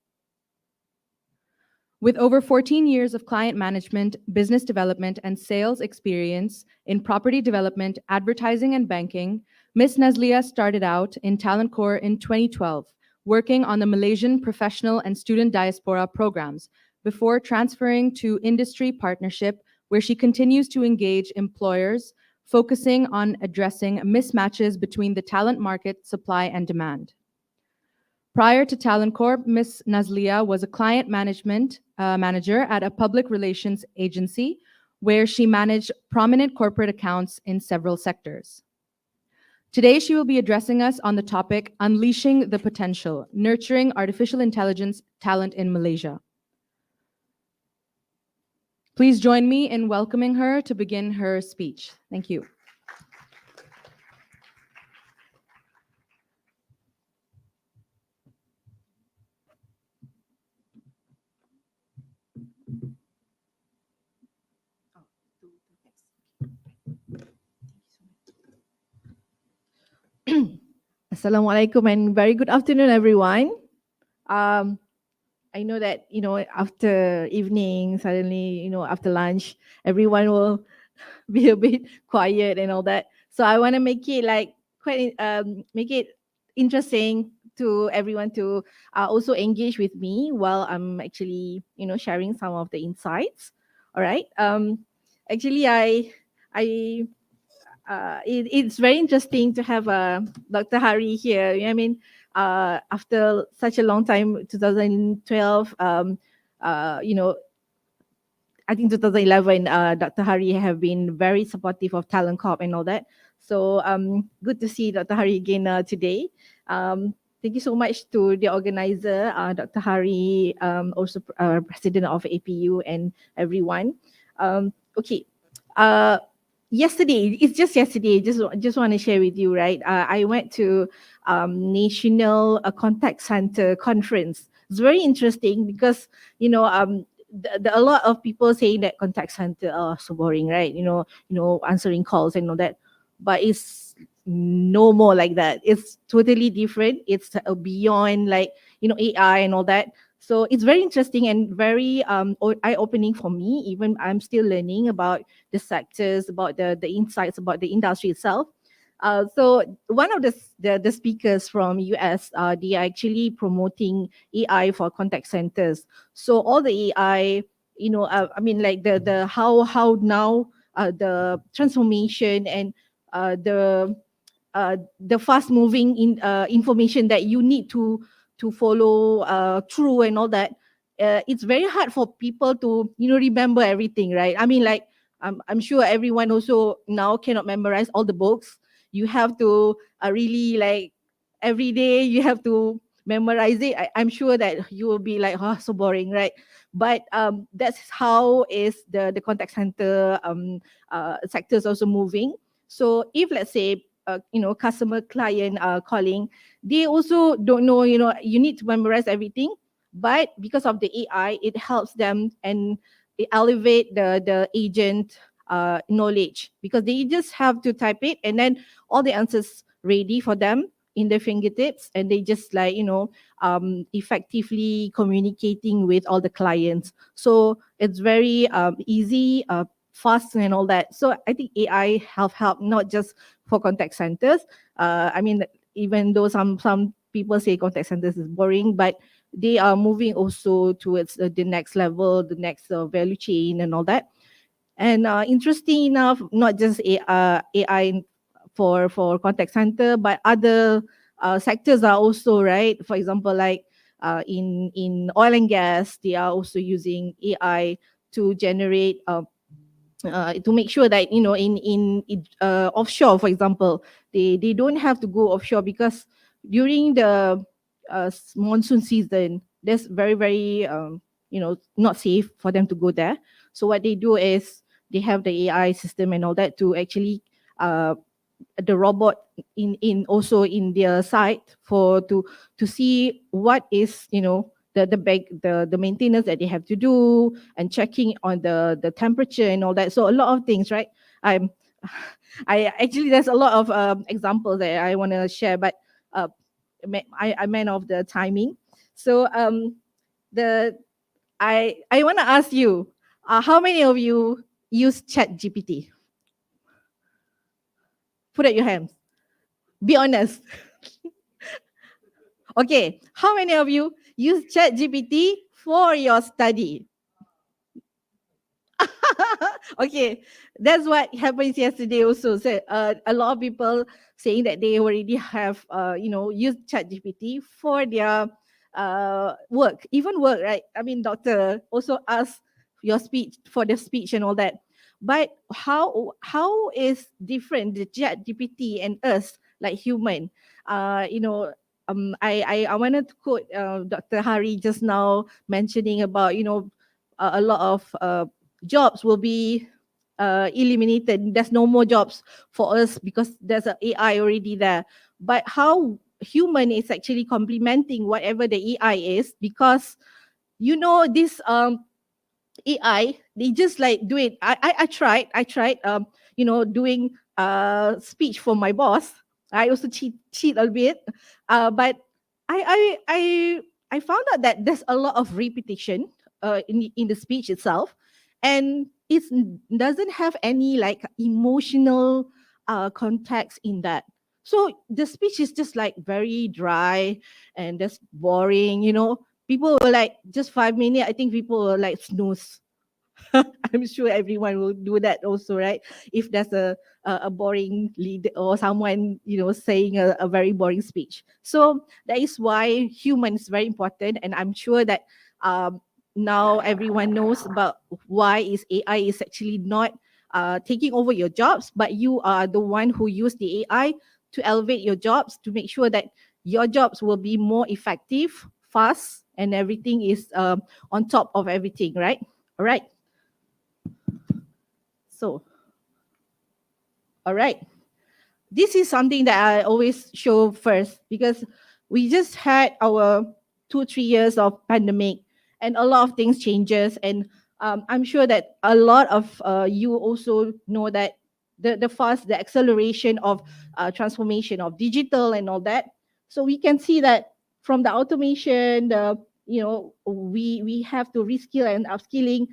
With over 14 years of client management, business development, and sales experience in property development, advertising, and banking, Ms. Nazlia started out in Talent Corps in 2012, working on the Malaysian professional and student diaspora programs, before transferring to Industry Partnership, where she continues to engage employers, focusing on addressing mismatches between the talent market, supply, and demand. Prior to Talent Corp, Ms. Nazlia was a client management manager at a public relations agency where she managed prominent corporate accounts in several sectors. Today, she will be addressing us on the topic, Unleashing the Potential, Nurturing Artificial Intelligence Talent in Malaysia. Please join me in welcoming her to begin her speech. Thank you. Assalamualaikum and very good afternoon, everyone. I know that, after evening, suddenly, after lunch, everyone will be a bit quiet and all that. So I want to make it make it interesting to everyone to also engage with me while I'm actually, sharing some of the insights. All right. Actually, it's very interesting to have Dr. Hari here. I mean, after such a long time, 2012, I think 2011, Dr. Hari have been very supportive of Talent Corp and all that. So good to see Dr. Hari again today. thank you so much to the organizer, Dr. Hari, also president of APU, and everyone. Okay, yesterday, it's just yesterday, just want to share with you, right? I went to National Contact Center Conference. It's very interesting because, a lot of people saying that contact center are so boring, right? Answering calls and all that. But it's no more like that. It's totally different. It's beyond AI and all that. So it's very interesting and very eye-opening for me. Even I'm still learning about the sectors, about the insights about the industry itself. So one of the speakers from US, they are actually promoting AI for contact centers. So all the AI, I mean, like the how now the transformation and the fast moving information that you need to follow through and all that. It's very hard for people to remember everything, right? I mean, like I'm sure everyone also now cannot memorize all the books. You have to really like every day you have to memorize it. I'm sure that you will be like, oh, so boring, right? But that's how is the contact center sectors also moving. So if let's say customer client calling, they also don't know, you need to memorize everything. But because of the AI, it helps them and it elevate the agent knowledge, because they just have to type it and then all the answers ready for them in their fingertips, and they just effectively communicating with all the clients. So it's very easy, fast and all that. So I think AI have helped not just for contact centers. I mean, even though some people say contact centers is boring, but they are moving also towards the next level, the next value chain and all that. And interesting enough, not just AI for contact center, but other sectors are also, right. For example, like in oil and gas, they are also using AI to generate to make sure that in offshore, for example, they don't have to go offshore, because during the monsoon season, that's very very not safe for them to go there. So what they do is they have the AI system and all that to actually the robot in also in their site for to see what is the maintenance that they have to do, and checking on the temperature and all that. So a lot of things, right? I'm I actually, there's a lot of examples that I want to share, but I meant of the timing. So the I want to ask you, how many of you use Chat GPT? Put up your hands. Be honest. Okay, how many of you use Chat GPT for your study? Okay, that's what happened yesterday also. So, a lot of people saying that they already have, used ChatGPT for their work, even work, right? I mean, doctor also asked your speech for the speech and all that. But how is different the ChatGPT and us, like human? I wanted to quote Dr. Hari just now mentioning about a lot of jobs will be eliminated. There's no more jobs for us because there's an AI already there. But how human is actually complementing whatever the AI is, because this AI, they just like do it. I tried doing speech for my boss. I also cheat a bit, but I found out that there's a lot of repetition in the speech itself, and it doesn't have any like emotional context in that. So the speech is just like very dry and just boring. People were like just 5 minutes. I think people were like snooze. I'm sure everyone will do that also, right? If there's a boring lead or someone saying a very boring speech. So that is why human is very important, and I'm sure that now everyone knows about why is AI is actually not taking over your jobs, but you are the one who use the AI to elevate your jobs, to make sure that your jobs will be more effective, fast, and everything is on top of everything, right? All right. So, all right. This is something that I always show first because we just had our 2-3 years of pandemic and a lot of things changes, and I'm sure that a lot of you also know that the acceleration of transformation of digital and all that. So we can see that from the automation, we have to reskill and upskilling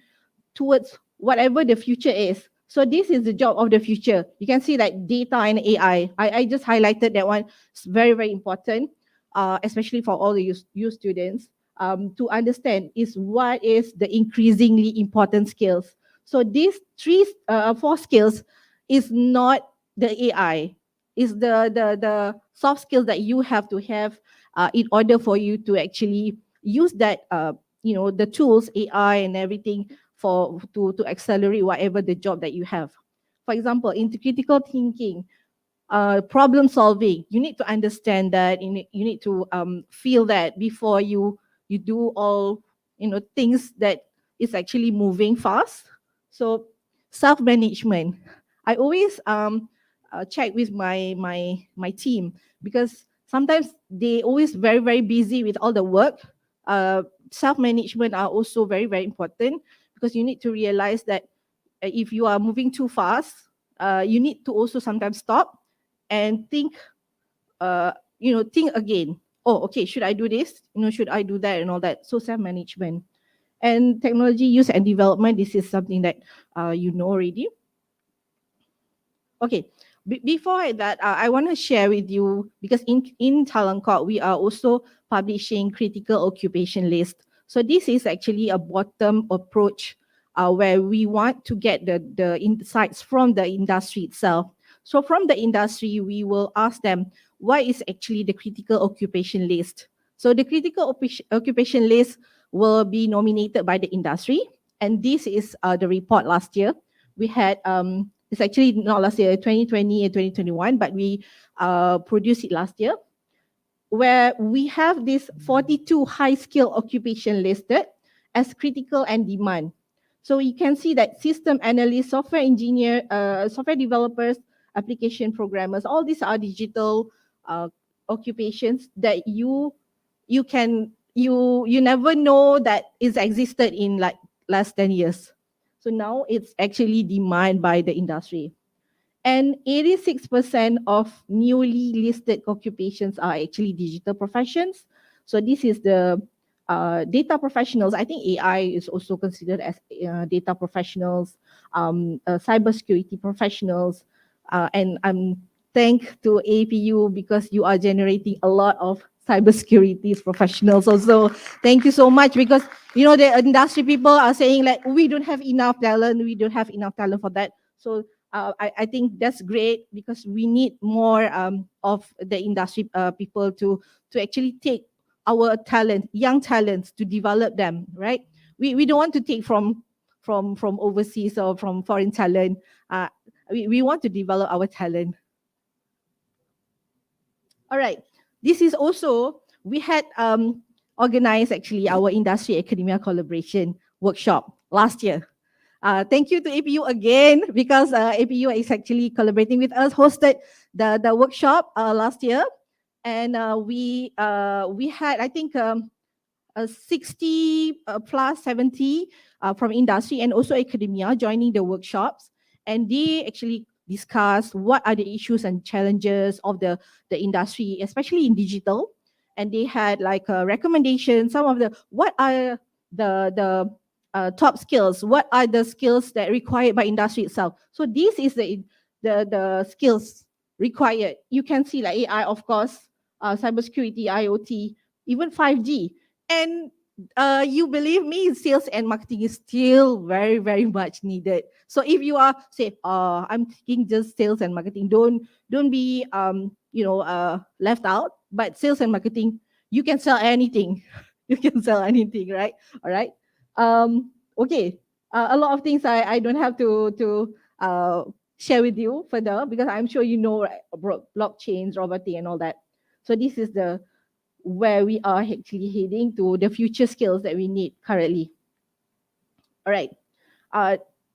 towards whatever the future is. So this is the job of the future. You can see that data and AI. I just highlighted that one. It's very, very important, especially for all the you students to understand is what is the increasingly important skills. So these four skills is not the AI. Is the soft skills that you have to have in order for you to actually use that the tools AI and everything to accelerate whatever the job that you have. For example, into critical thinking, problem solving, you need to understand that. You need to feel that before you do all things that is actually moving fast. So self management, I always check with my team because sometimes they always very, very busy with all the work. Self management are also very, very important because you need to realize that if you are moving too fast, you need to also sometimes stop and think, think again. Oh, okay, should I do this? Should I do that and all that? So self-management. And technology use and development, this is something that you know already. Okay, before that, I want to share with you, because in Talangkot, we are also publishing critical occupation list. So this is actually a bottom approach where we want to get the insights from the industry itself. So from the industry, we will ask them, what is actually the critical occupation list? So the critical occupation list will be nominated by the industry. And this is the report last year. We had, it's actually not last year, 2020 and 2021, but we produced it last year, where we have this 42 high-skill occupation listed as critical and demand. So you can see that system analysts, software engineer, software developers, application programmers, all these are digital occupations that you never know that is existed in like last 10 years. So now it's actually demand by the industry. And 86% of newly listed occupations are actually digital professions. So this is the data professionals. I think AI is also considered as data professionals, cybersecurity professionals, and I'm thank to APU because you are generating a lot of cybersecurity professionals also. Thank you so much, because the industry people are saying like we don't have enough talent, for that. So I think that's great because we need more of the industry people to actually take our talent, young talents, to develop them, right? We don't want to take from overseas or from foreign talent. We want to develop our talent. All right. This is also, we had organized actually our industry academia collaboration workshop last year. Thank you to APU again, because APU is actually collaborating with us, hosted the workshop last year. And we had, I think, 60 plus 70 from industry and also academia joining the workshops. And they actually discussed what are the issues and challenges of the industry, especially in digital. And they had like a recommendation, some of what are the top skills, what are the skills that required by industry itself. So this is the skills required. You can see like AI, of course, cybersecurity, IoT, even 5G. And you believe me, sales and marketing is still very, very much needed. So if you are say, I'm thinking just sales and marketing, don't be left out. But sales and marketing, you can sell anything. You can sell anything, right? All right. Okay. A lot of things I don't have to share with you further, because I'm sure you know, right, blockchains, robotic, and all that. So this is the where we are actually heading to, the future skills that we need currently. All right.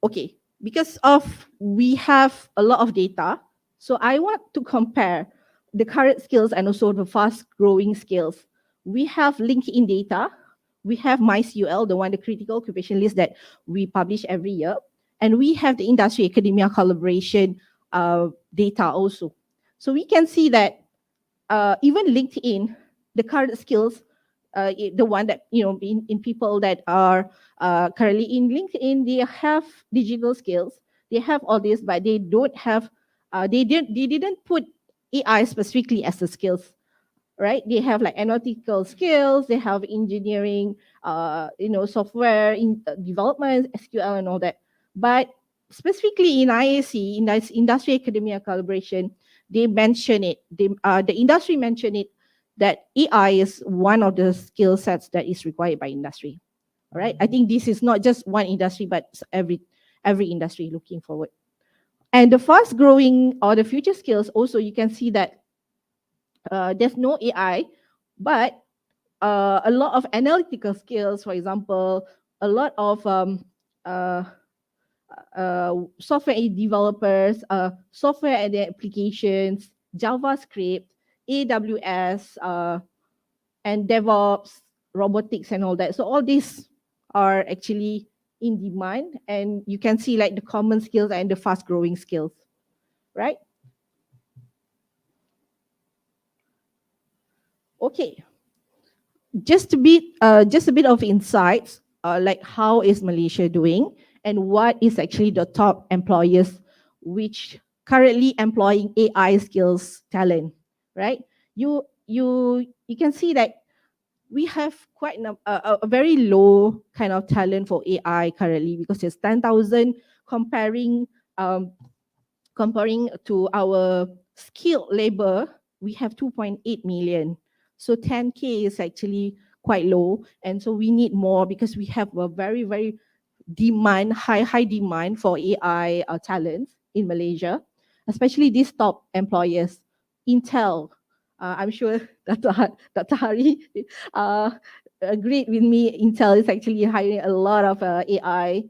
Okay. Because of we have a lot of data, so I want to compare the current skills and also the fast growing skills. We have LinkedIn data, we have MySQL, the one, the critical occupation list that we publish every year, and we have the industry academia collaboration data also. So we can see that even LinkedIn, the current skills, the one that, in people that are currently in LinkedIn, they have digital skills, they have all this, but they don't have, they didn't put AI specifically as the skills, right? They have like analytical skills, they have engineering, software in development, SQL and all that. But specifically in IAC, in this industry academia collaboration, they mention it. The industry mentioned it that AI is one of the skill sets that is required by industry. All right. I think this is not just one industry, but every industry looking forward. And the fast growing or the future skills also, you can see that there's no AI, but a lot of analytical skills, for example, a lot of software developers, software and applications, JavaScript, AWS, and DevOps, robotics, and all that. So all these are actually in demand, and you can see like the common skills and the fast-growing skills, right? Okay, just a bit of insights, like how is Malaysia doing, and what is actually the top employers which currently employing AI skills talent, right? You can see that we have quite a very low kind of talent for AI currently, because there's 10,000 comparing to our skilled labor, we have 2.8 million. So 10K is actually quite low. And so we need more, because we have a very, very high demand for AI talents in Malaysia, especially these top employers. Intel, I'm sure Dr. Hari agreed with me. Intel is actually hiring a lot of AI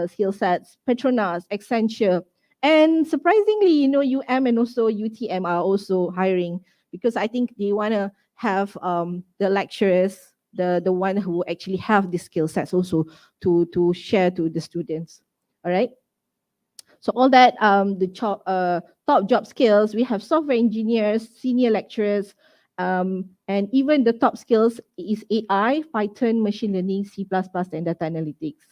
skill sets. Petronas, Accenture, and surprisingly, UM and also UTM are also hiring, because I think they want to have the lecturers, the one who actually have the skill sets also to share to the students. All right. So all that, the top job skills, we have software engineers, senior lecturers, and even the top skills is AI, Python, machine learning, C++, and data analytics.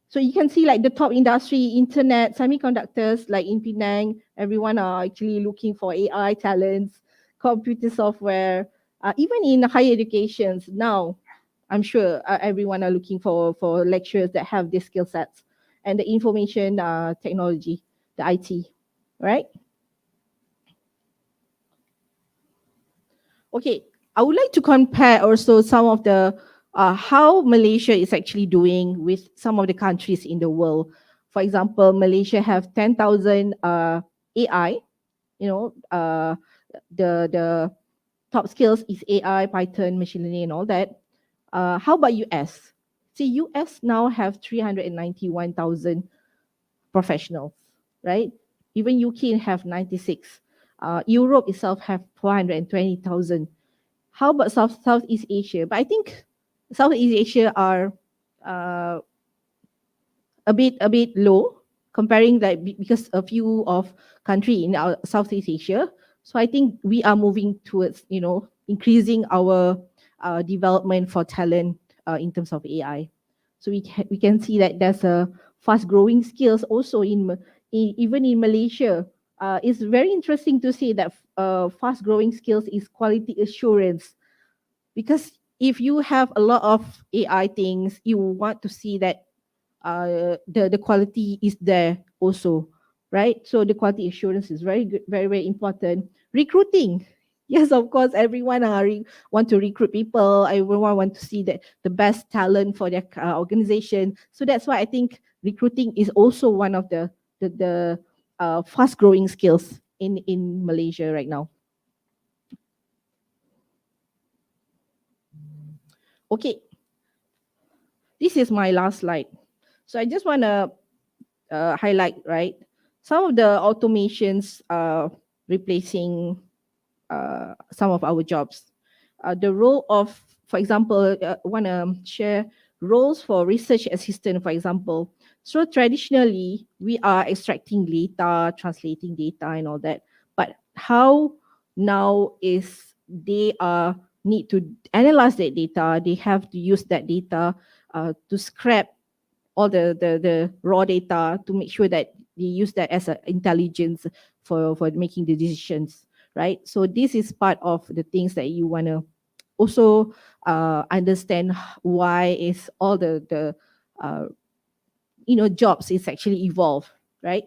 So you can see like the top industry, internet, semiconductors, like in Penang, everyone are actually looking for AI talents, computer software, even in higher educations now, I'm sure everyone are looking for lecturers that have these skill sets, and the information technology, the IT, right? Okay, I would like to compare also some of the how Malaysia is actually doing with some of the countries in the world. For example, Malaysia have 10,000 AI, the top skills is AI, Python, machine learning, and all that. How about US? See, US now have 391,000 professionals, right? Even UK have 96. Europe itself have 420,000. How about Southeast Asia? But I think Southeast Asia are a bit low, comparing that, because a few of country in our Southeast Asia. So I think we are moving towards increasing our development for talent in terms of AI. So we can see that there's a fast growing skills also even in Malaysia. It's very interesting to see that fast growing skills is quality assurance, because if you have a lot of AI things, you want to see that the quality is there also, right? So the quality assurance is very good, very, very important. Recruiting, yes, of course, everyone want to recruit people. Everyone want to see the best talent for their organization. So that's why I think recruiting is also one of the fast growing skills in Malaysia right now. Okay, this is my last slide. So I just want to highlight, right, some of the automations replacing some of our jobs. The role of, for example, want to share roles for research assistant, for example. So traditionally, we are extracting data, translating data and all that. But how now is they need to analyze that data, they have to use that data to scrap all the raw data to make sure that they use that as a intelligence for making the decisions, right? So this is part of the things that you want to also understand why is all the jobs is actually evolve, right?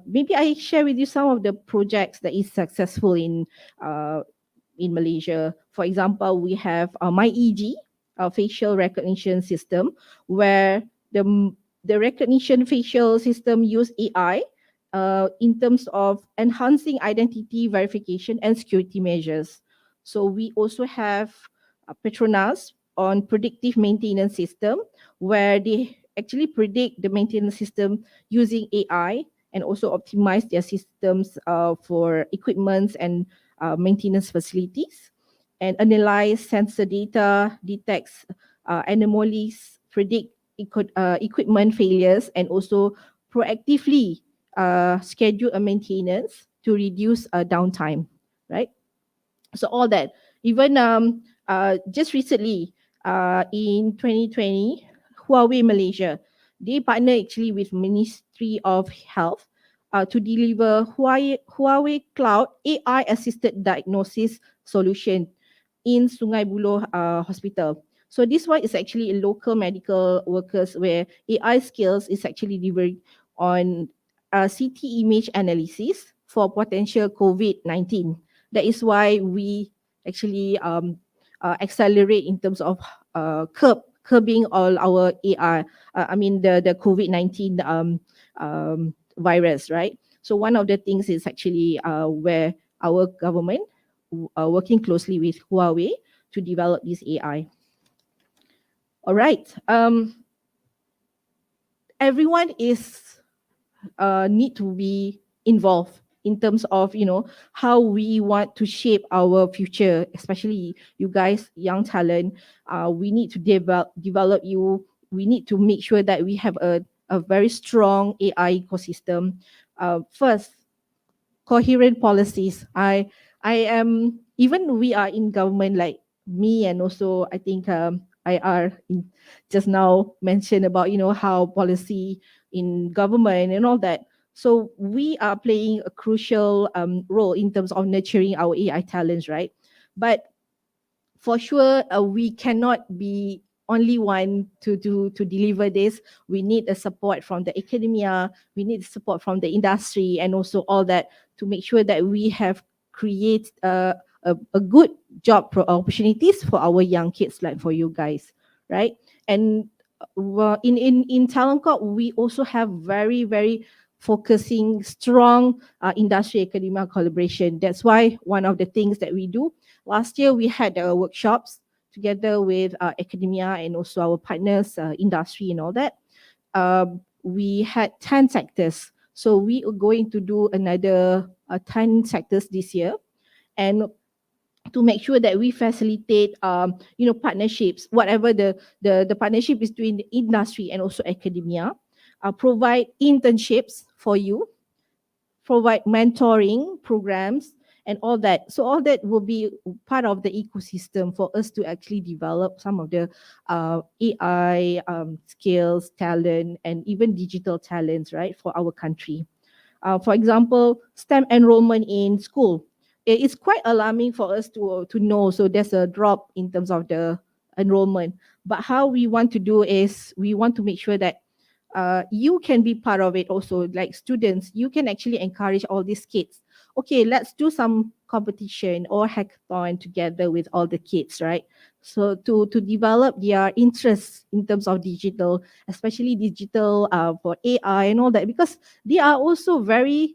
Maybe I share with you some of the projects that is successful in Malaysia. For example, we have MyEG, a facial recognition system, where the recognition facial system use AI in terms of enhancing identity verification and security measures. So we also have Petronas on predictive maintenance system, where they actually predict the maintenance system using AI and also optimize their systems for equipments and maintenance facilities, and analyze sensor data, detects anomalies, predict equipment failures, and also proactively schedule a maintenance to reduce downtime, right? So all that. Even just recently, in 2020, Huawei Malaysia, they partner actually with Ministry of Health to deliver Huawei Cloud AI assisted diagnosis solution in Sungai Buloh Hospital. So this one is actually a local medical workers where AI skills is actually delivered on CT image analysis for potential COVID-19. That is why we actually accelerate in terms of curbing all our AI. I mean the COVID-19 virus, right? So one of the things is actually where our government working closely with Huawei to develop this AI. All right. Everyone is need to be involved in terms of how we want to shape our future, especially you guys, young talent. We need to develop you. We need to make sure that we have a very strong AI ecosystem. First, coherent policies. I am, even we are in government, like me, and also I think IR just now mentioned about how policy in government and all that. So we are playing a crucial role in terms of nurturing our AI talents, right? But for sure, we cannot be only one to deliver this. We need a support from the academia. We need support from the industry, and also all that to make sure that we have create a good job opportunities for our young kids, like for you guys, right? And in Talent Corp, we also have very focusing strong industry academia collaboration. That's why one of the things that we do last year, we had workshops together with academia and also our partners, industry and all that. We had 10 sectors. So we are going to do another 10 sectors this year. And to make sure that we facilitate, partnerships, whatever the partnership between the industry and also academia, provide internships for you, provide mentoring programs and all that. So all that will be part of the ecosystem for us to actually develop some of the AI skills, talent, and even digital talents, right, for our country. For example, STEM enrollment in school. It's quite alarming for us to know. So there's a drop in terms of the enrollment. But how we want to do is we want to make sure that you can be part of it also, like students. You can actually encourage all these kids. Okay, let's do some competition or hackathon together with all the kids, right? So to develop their interests in terms of digital, especially digital for AI and all that, because they are also very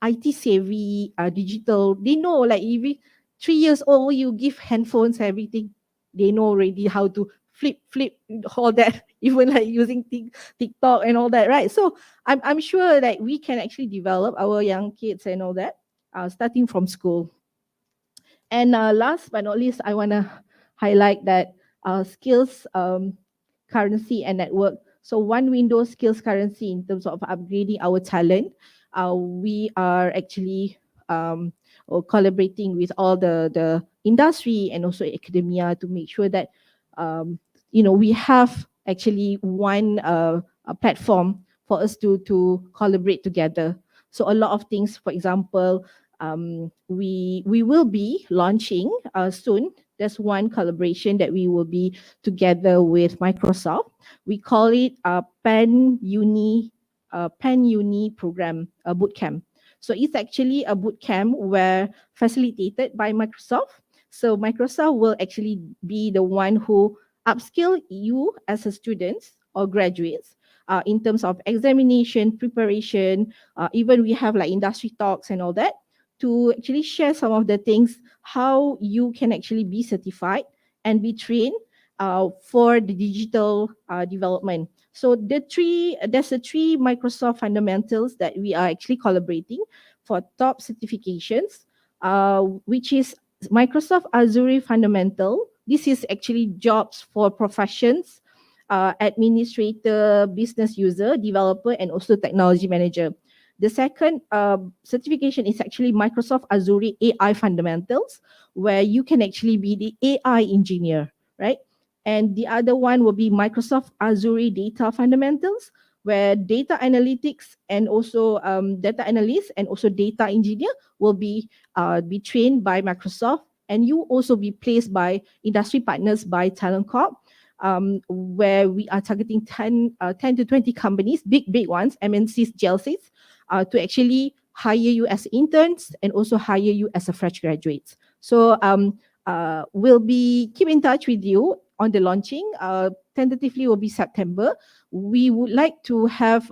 IT savvy, digital. They know, like, if 3 years old, you give handphones, everything. They know already how to flip, all that, even like using TikTok and all that, right? So I'm sure that we can actually develop our young kids and all that, starting from school. And last but not least, I want to highlight that skills, currency, and network. So one window skills currency in terms of upgrading our talent. We are actually collaborating with all the industry and also academia to make sure that we have actually one a platform for us to collaborate together. So a lot of things, for example, we will be launching soon. There's one collaboration that we will be together with Microsoft. We call it a Pan Uni program, a boot camp. So it's actually a boot camp where facilitated by Microsoft. So Microsoft will actually be the one who upskill you as a student or graduates in terms of examination, preparation, even we have like industry talks and all that to actually share some of the things, how you can actually be certified and be trained for the digital development. So there's the three Microsoft fundamentals that we are actually collaborating for top certifications, which is Microsoft Azure Fundamental. This is actually jobs for professions, administrator, business user, developer, and also technology manager. The second certification is actually Microsoft Azure AI Fundamentals, where you can actually be the AI engineer, right? And the other one will be Microsoft Azure Data Fundamentals, where data analytics and also data analyst and also data engineer will be trained by Microsoft, and you also be placed by industry partners by Talent Corp, where we are targeting 10 to 20 companies, big ones, MNCs, GLCs, to actually hire you as interns and also hire you as a fresh graduates. So we'll be keep in touch with you on the launching. Tentatively will be September. We would like to have,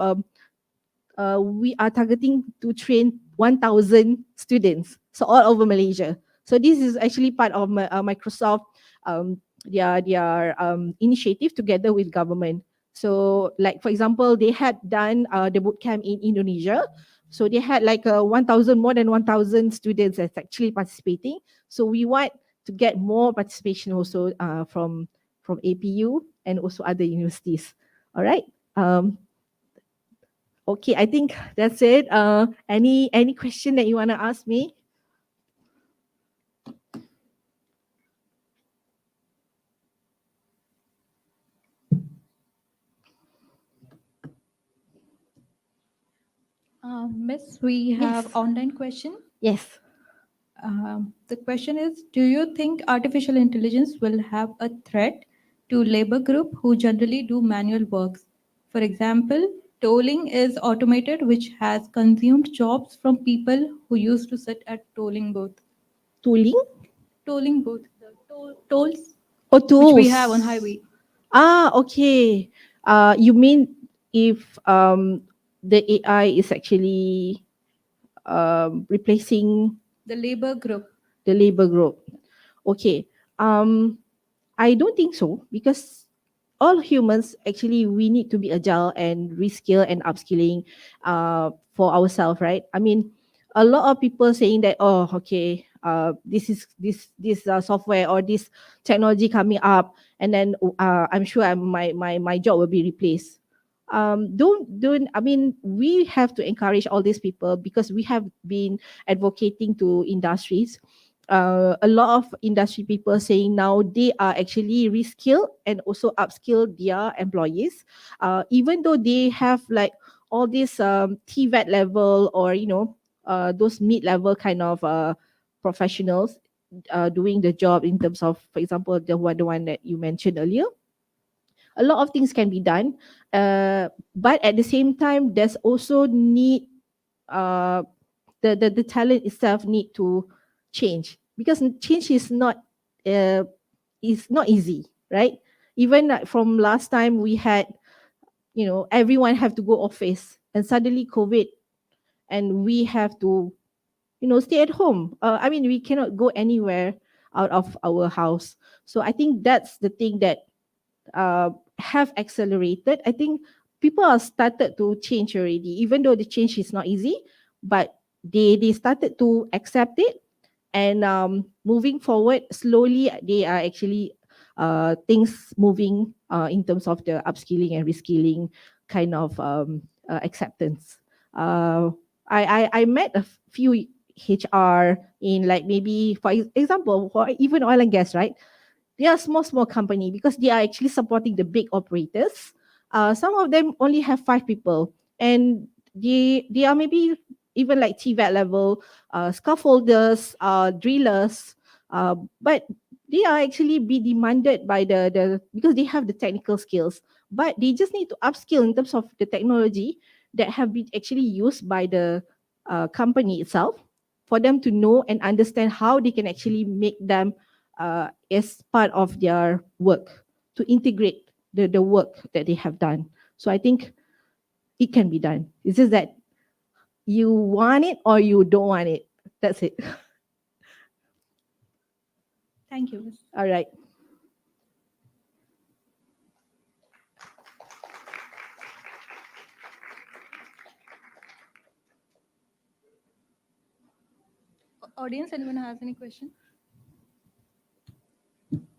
we are targeting to train 1,000 students, so all over Malaysia. So this is actually part of Microsoft, their initiative together with government. So like, for example, they had done the bootcamp in Indonesia. So they had like more than 1,000 students that's actually participating. So we want to get more participation also from APU and also other universities. All right. Okay, I think that's it. Any question that you want to ask me? Miss, we have Yes. online question. Yes. The question is, do you think artificial intelligence will have a threat to labor group who generally do manual works? For example, tolling is automated, which has consumed jobs from people who used to sit at tolling booth. Tooling Tolling booth, the tolls or tools? which we have on highway. Okay. You mean if the AI is actually replacing The labor group. the labor group? Okay. I don't think so, because all humans actually, we need to be agile and reskill and upskilling for ourselves, right? I mean, a lot of people saying that, oh, okay, this software or this technology coming up, and then I'm sure my job will be replaced. Don't I mean, we have to encourage all these people, because we have been advocating to industries. A lot of industry people saying now they are actually reskill and also upskill their employees, even though they have like all this TVET level, or those mid-level kind of professionals doing the job, in terms of, for example, the one that you mentioned earlier. A lot of things can be done, but at the same time, there's also need the talent itself need to change, because change is not easy, right? Even from last time we had, everyone have to go office, and suddenly COVID, and we have to, stay at home. I mean, we cannot go anywhere out of our house. So I think that's the thing that have accelerated. I think people are started to change already, even though the change is not easy, but they started to accept it, and moving forward slowly, they are actually things moving in terms of the upskilling and reskilling kind of acceptance. Uh, I met a few HR in, like, maybe for example, for even oil and gas, right? They are small company because they are actually supporting the big operators. Some of them only have 5 people, and they are maybe even like TVET level, scaffolders, drillers, but they are actually be demanded by the because they have the technical skills, but they just need to upskill in terms of the technology that have been actually used by the company itself, for them to know and understand how they can actually make them as part of their work, to integrate the work that they have done. So I think it can be done. It's just that you want it or you don't want it. That's it. Thank you. All right. Audience, anyone has any question?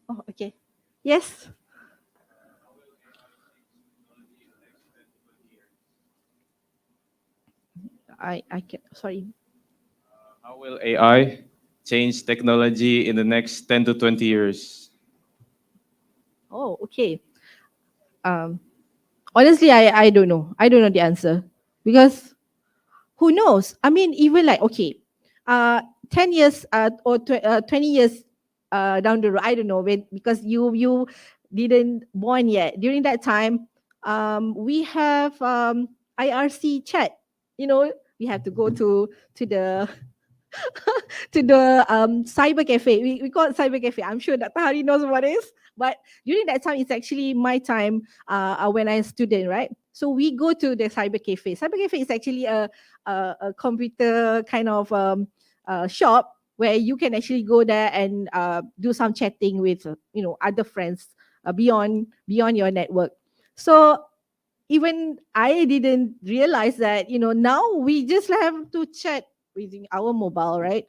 Oh, okay. Yes. I can, sorry. How will AI change technology in the next 10 to 20 years? Oh, okay. Honestly, I don't know. I don't know the answer, because who knows? I mean, even like, okay, uh 10 years or 20 years down the road, I don't know, when, because you didn't born yet. During that time, we have IRC chat. We have to go to the to the cyber cafe. We call it cyber cafe. I'm sure Dr. Hari knows what it is. But during that time, it's actually my time when I was a student, right? So we go to the cyber cafe. Cyber cafe is actually a computer kind of shop where you can actually go there and do some chatting with other friends beyond your network. So even I didn't realize that now we just have to chat using our mobile, right?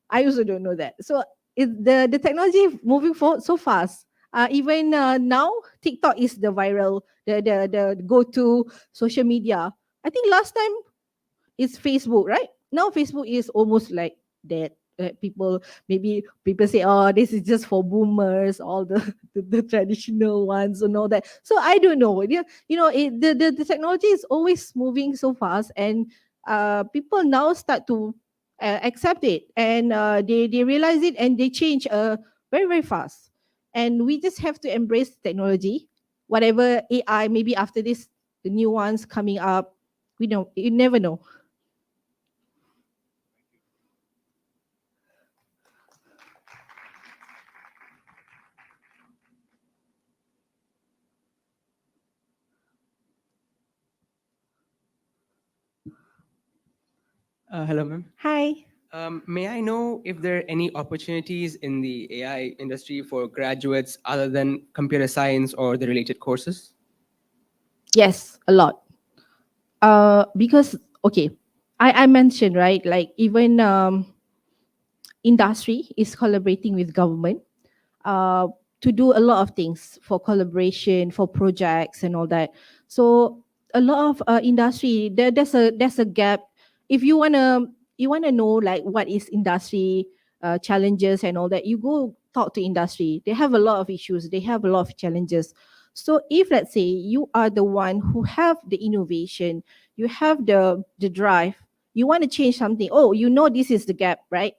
I also don't know that. So the technology moving forward so fast. Even now, TikTok is the viral, the go-to social media. I think last time it's Facebook, right? Now Facebook is almost like dead. People say, oh, this is just for boomers, all the the traditional ones and all that. So I don't know. The technology is always moving so fast, and people now start to accept it, and they realize it, and they change very very fast. And we just have to embrace technology, whatever AI maybe after this, the new ones coming up. We don't, you never know. Hello, ma'am. Hi. May I know if there are any opportunities in the AI industry for graduates other than computer science or the related courses? Yes, a lot. Because okay, I mentioned, right, like even industry is collaborating with government uh, to do a lot of things for collaboration, for projects and all that. So a lot of industry, there's a gap. If you wanna know like what is industry challenges and all that, you go talk to industry. They have a lot of issues. They have a lot of challenges. So if let's say you are the one who have the innovation, you have the drive, you want to change something. Oh, this is the gap, right?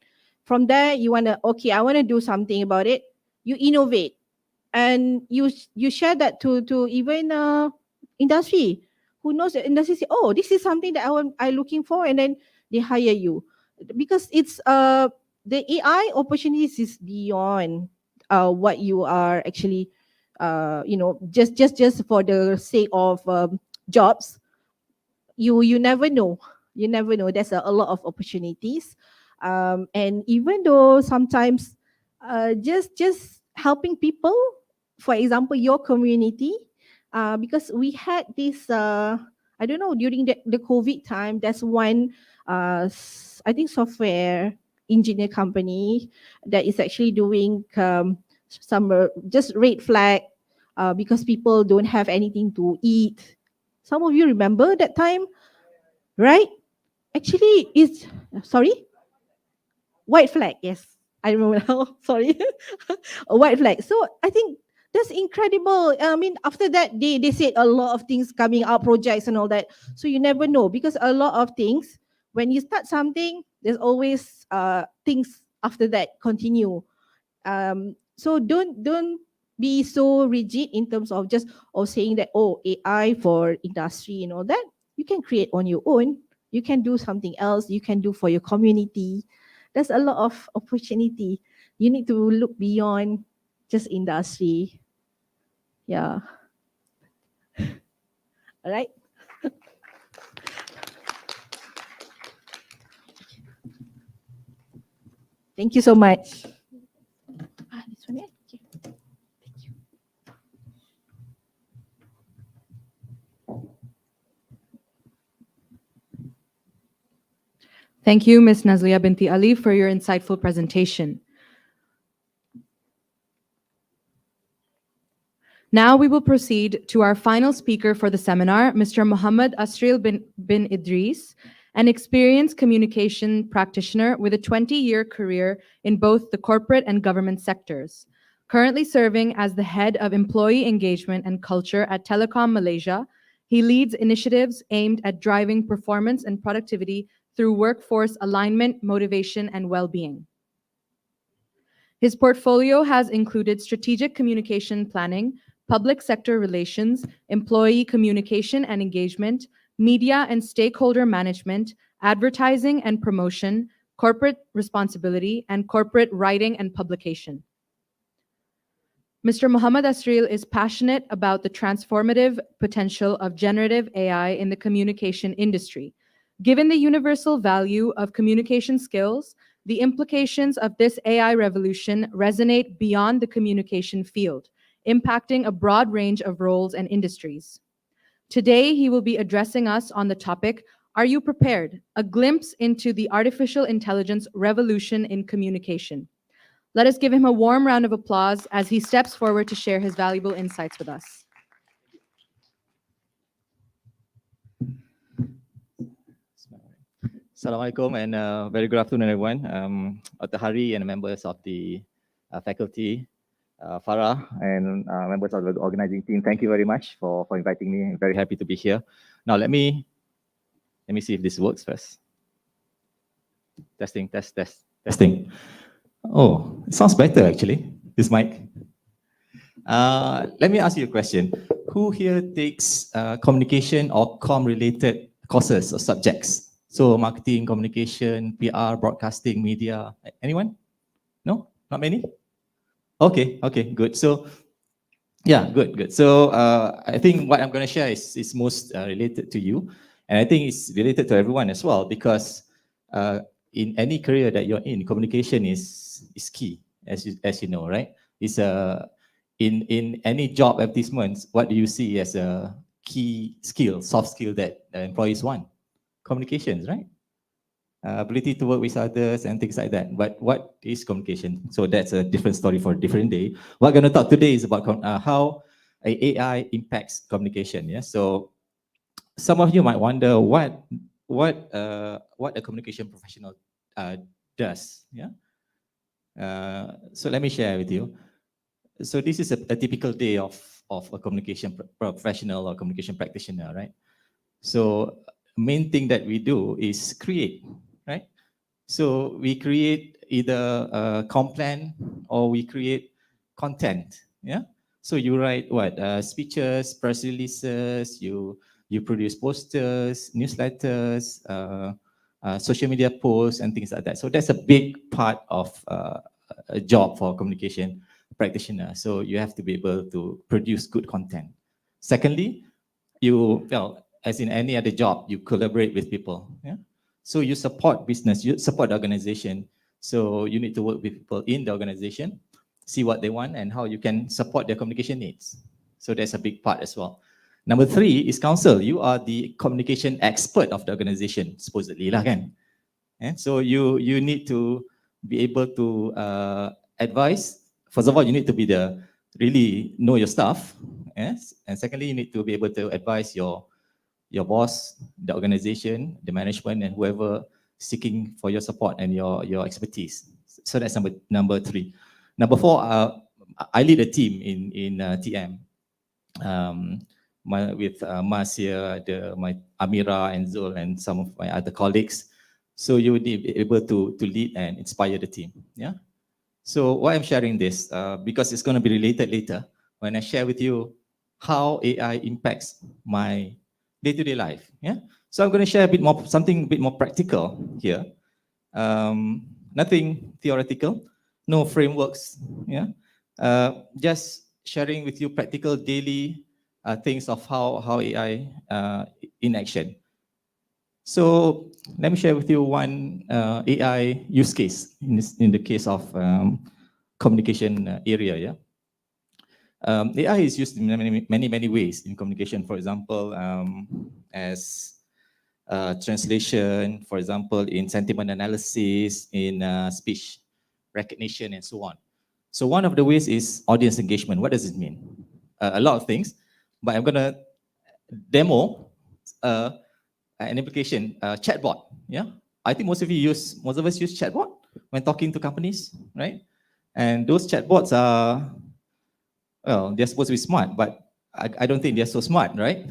From there, you wanna, okay, I wanna do something about it. You innovate, and you share that to even industry. Who knows, the industry say, oh, this is something that I looking for, and then they hire you, because it's the AI opportunities is beyond what you are actually just for the sake of jobs. You never know. You never know. There's a lot of opportunities. And even though sometimes just helping people, for example, your community, because we had this, I don't know, during the COVID time, there's one, I think, software engineer company that is actually doing some just red flag because people don't have anything to eat. Some of you remember that time, right? Actually, it's, sorry? White flag, yes. I remember now, sorry. A white flag. So I think that's incredible. I mean, after that, they said a lot of things coming out, projects and all that. So you never know, because a lot of things, when you start something, there's always things after that continue. So don't be so rigid in terms of just saying that, oh, AI for industry and all that. You can create on your own. You can do something else. You can do for your community. There's a lot of opportunity. You need to look beyond just industry. Yeah. All right. Thank you so much. This one, yeah? Okay. Thank you. Thank you, Ms. Nazlia Binti Ali, for your insightful presentation. Now we will proceed to our final speaker for the seminar, Mr. Muhammad Asril bin Idris, an experienced communication practitioner with a 20-year career in both the corporate and government sectors. Currently serving as the head of employee engagement and culture at Telecom Malaysia, he leads initiatives aimed at driving performance and productivity through workforce alignment, motivation, and well-being. His portfolio has included strategic communication planning, public sector relations, employee communication and engagement, media and stakeholder management, advertising and promotion, corporate responsibility, and corporate writing and publication. Mr. Muhammad Asril is passionate about the transformative potential of generative AI in the communication industry. Given the universal value of communication skills, the implications of this AI revolution resonate beyond the communication field, impacting a broad range of roles and industries. Today, he will be addressing us on the topic, Are You Prepared? A glimpse into the artificial intelligence revolution in communication. Let us give him a warm round of applause as he steps forward to share his valuable insights with us. Assalamualaikum and very good afternoon, everyone. Dr. Hari and members of the faculty, Farah and members of the organizing team, thank you very much for inviting me. I'm very happy to be here. Now, let me see if this works first. Testing. Oh, it sounds better actually, this mic. Let me ask you a question. Who here takes communication or comm-related courses or subjects? So marketing, communication, PR, broadcasting, media. Anyone? No? Not many? Okay, good. So, yeah, good. So I think what I'm going to share is most related to you. And I think it's related to everyone as well, because in any career that you're in, communication is key, as you know, right? It's in any job advertisements, what do you see as a key skill, soft skill that employees want? Communications, right? Ability to work with others and things like that. But what is communication? So that's a different story for a different day. What I'm going to talk today is about how AI impacts communication. Yeah. So some of you might wonder what a communication professional does. Yeah. So let me share with you. So this is a typical day of a communication professional or communication practitioner, right? So main thing that we do is create, right? So we create either a comm plan or we create content, yeah? So you write what? Speeches, press releases, you produce posters, newsletters, social media posts and things like that. So that's a big part of a job for a communication practitioner. So you have to be able to produce good content. Secondly, as in any other job, you collaborate with people. Yeah. So you support business, you support the organization. So you need to work with people in the organization, see what they want and how you can support their communication needs. So that's a big part as well. Number 3 is counsel. You are the communication expert of the organization, supposedly lah kan. And so you need to be able to advise. First of all, you need to be really know your stuff. Yes. And secondly, you need to be able to advise your boss, the organization, the management, and whoever seeking for your support and your expertise. So that's number 3. Number 4, I lead a team in TM with Marcia, my Amira and Zul, and some of my other colleagues. So you would be able to lead and inspire the team. Yeah. So why I'm sharing this, because it's going to be related later when I share with you how AI impacts my day-to-day life. Yeah. So I'm going to share something a bit more practical here. Nothing theoretical, no frameworks. Yeah. Just sharing with you practical daily things of how AI in action. So let me share with you one AI use case in the case of communication area. Yeah. AI is used in many ways in communication. For example, as translation, for example, in sentiment analysis, in speech recognition, and so on. So one of the ways is audience engagement. What does it mean? A lot of things, but I'm gonna demo an application, chatbot. Yeah, I think most of us use chatbot when talking to companies, right? And those chatbots are, well, they're supposed to be smart, but I don't think they're so smart, right?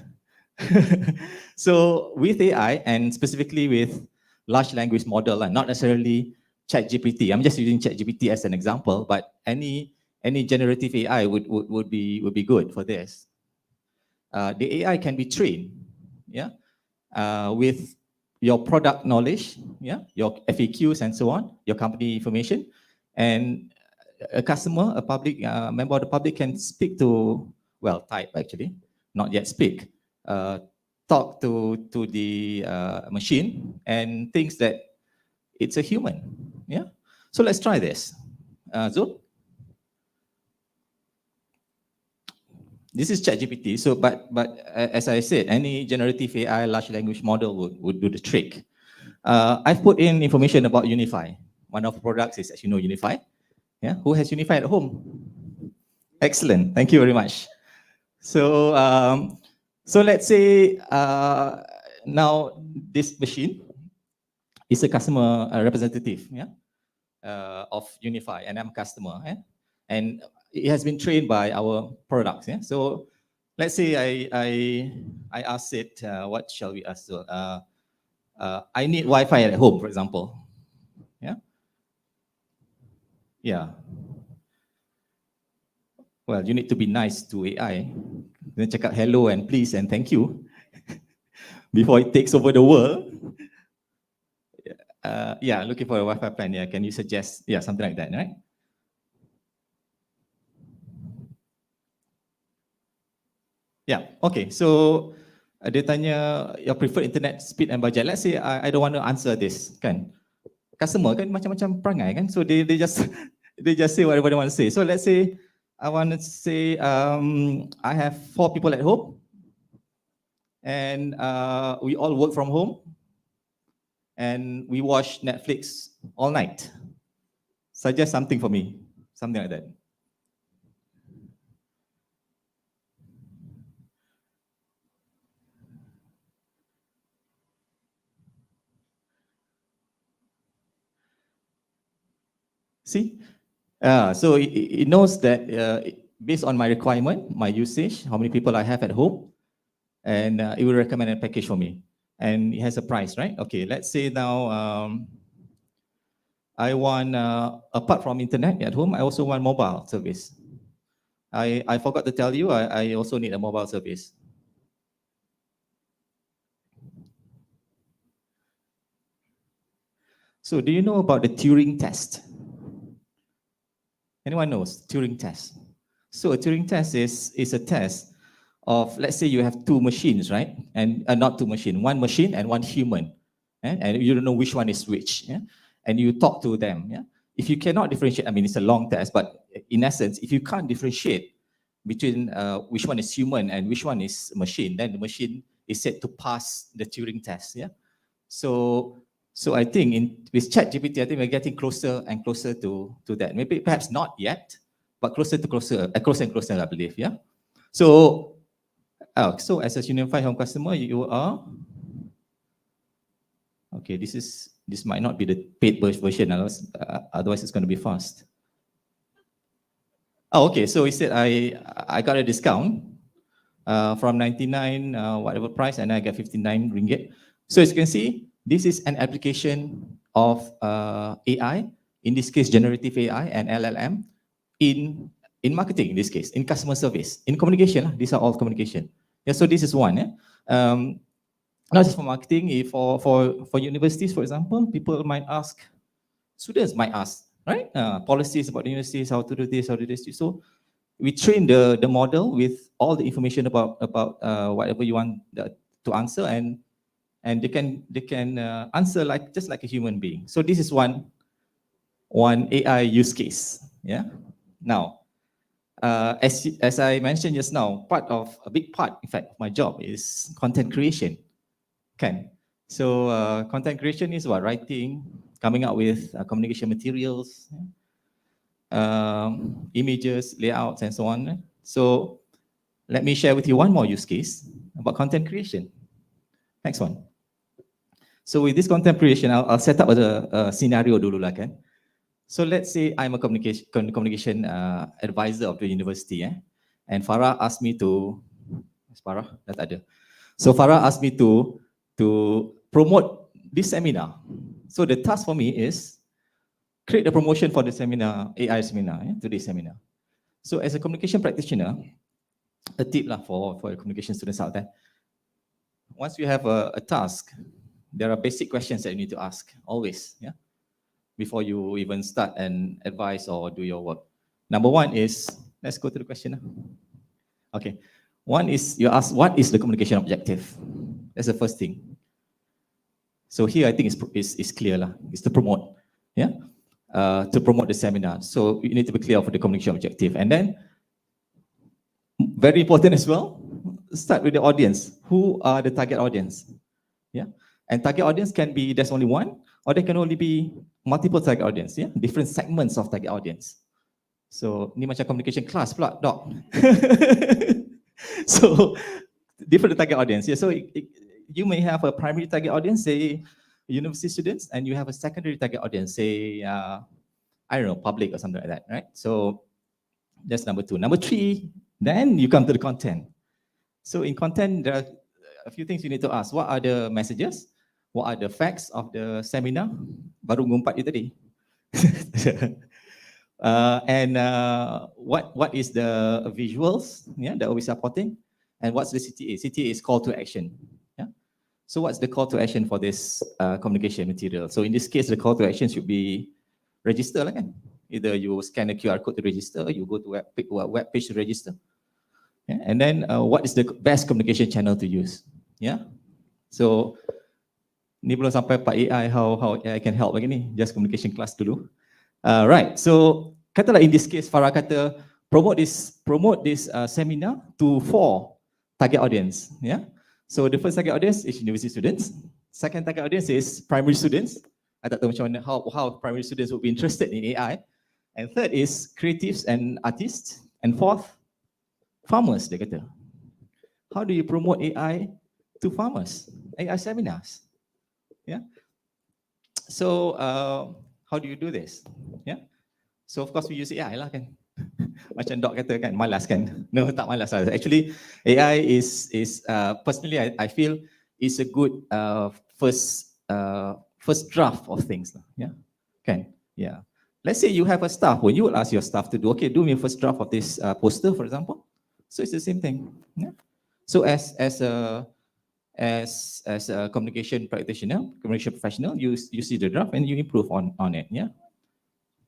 So with AI and specifically with large language model, and not necessarily ChatGPT. I'm just using ChatGPT as an example, but any generative AI would be good for this. The AI can be trained, yeah, with your product knowledge, yeah, your FAQs and so on, your company information, and a customer, a public member of the public can speak to, well, type actually, not yet speak, talk to the machine and thinks that it's a human. Yeah. So let's try this. Zul. This is ChatGPT. So, but as I said, any generative AI large language model would do the trick. I've put in information about Unify. One of the products is, as you know, Unify. Yeah. Who has Unify at home? Excellent. Thank you very much. So, so let's say now this machine is a customer representative, yeah, of Unify, and I'm a customer, yeah? And it has been trained by our products. Yeah. So let's say I ask it, what shall we ask? So, I need Wi-Fi at home, for example. Yeah. Yeah. Well, you need to be nice to AI. Then check out hello and please and thank you before it takes over the world. Yeah, looking for a Wi-Fi plan. Yeah, can you suggest? Yeah, something like that, right? Yeah. Okay. So dia tanya your preferred internet speed and budget. Let's say I don't want to answer this, kan? Customer kan macam-macam perangai kan? So they just they just say whatever they want to say. So let's say I want to say I have 4 people at home, and we all work from home, and we watch Netflix all night. Suggest something for me, something like that. See, so it knows that based on my requirement, my usage, how many people I have at home, and it will recommend a package for me. And it has a price, right? Okay, let's say now I want, apart from internet at home, I also want mobile service. I forgot to tell you, I also need a mobile service. So do you know about the Turing test? Anyone knows Turing test? So a Turing test is a test let's say you have two machines, right? And not two machines, one machine and one human, and you don't know which one is which, yeah? And you talk to them, yeah? If you cannot differentiate, I mean, it's a long test, but in essence, if you can't differentiate between which one is human and which one is machine, then the machine is said to pass the Turing test, yeah? So I think with ChatGPT, I think we're getting closer and closer to that. Maybe perhaps not yet, but closer and closer, I believe, yeah? So as a Unified Home customer, you are, okay, this might not be the paid version, otherwise it's going to be fast. Oh, okay, so he said I got a discount from 99 whatever price, and I get 59 ringgit. So as you can see, this is an application of AI, in this case generative AI and LLM, in marketing, in this case, in customer service, in communication. These are all communication. Yeah, so this is one. Yeah? Not just for marketing, for universities, for example, people might ask, students might ask, right? Policies about the universities, how to do this, how to do this. So we train the model with all the information about whatever you want to answer, and they can answer just like a human being. So this is one AI use case. Yeah. Now, as I mentioned just now, a big part, in fact, of my job is content creation. Okay. So content creation is what? Writing, coming up with communication materials, images, layouts, and so on. So let me share with you one more use case about content creation. Next one. So with this content creation, I'll set up a scenario dulu lah kan. So let's say I'm a communication advisor of the university, and Farah asked me to, Farah, dah tak ada. So Farah asked me to promote this seminar. So the task for me is create a promotion for the seminar, AI seminar, today's seminar. So as a communication practitioner, a tip lah for communication students out there. Once you have a task, there are basic questions that you need to ask always, yeah, before you even start and advise or do your work. Number one is, let's go to the question. Okay, one is you ask, what is the communication objective? That's the first thing. So here I think it's clear lah. It's to promote, yeah, to promote the seminar. So you need to be clear of the communication objective, and then very important as well, start with the audience. Who are the target audience? Yeah, and target audience can be there's only one, or there can only be multiple target audience. Yeah, different segments of target audience. So ni macam communication class pula, doc. So different target audience. Yeah, so you may have a primary target audience, say university students, and you have a secondary target audience, say I don't know, public or something like that, right? So that's number two. Number three, then you come to the content. So in content, there are a few things you need to ask. What are the messages? What are the facts of the seminar? Baru ngumpat you tadi. And what is the visuals, yeah, that we're supporting? And what's the CTA? CTA is call to action. Yeah. So what's the call to action for this communication material? So in this case, the call to action should be register lah kan. Either you scan a QR code to register, or you go to web page to register. Yeah? And then what is the best communication channel to use? Yeah. So ni belum sampai part AI, how AI can help lagi ni. Just communication class dulu. Right. So katalah in this case, Farah kata promote this seminar to 4 target audience. Yeah. So the first target audience is university students. Second target audience is primary students. I tak tahu macam mana how primary students would be interested in AI. And third is creatives and artists. And fourth, farmers, dia kata. How do you promote AI to farmers? AI seminars. Yeah. So how do you do this? Yeah. So of course we use AI lah kan. Macam Doc kata kan, malas kan? No, tak malas lah. Actually, AI is personally I feel is a good first draft of things lah. Yeah. Kan? Yeah. Let's say you have a staff, when you will ask your staff to do, okay, do me a first draft of this poster, for example. So it's the same thing. Yeah. So as a communication practitioner, communication professional, you see the draft and you improve on it. Yeah.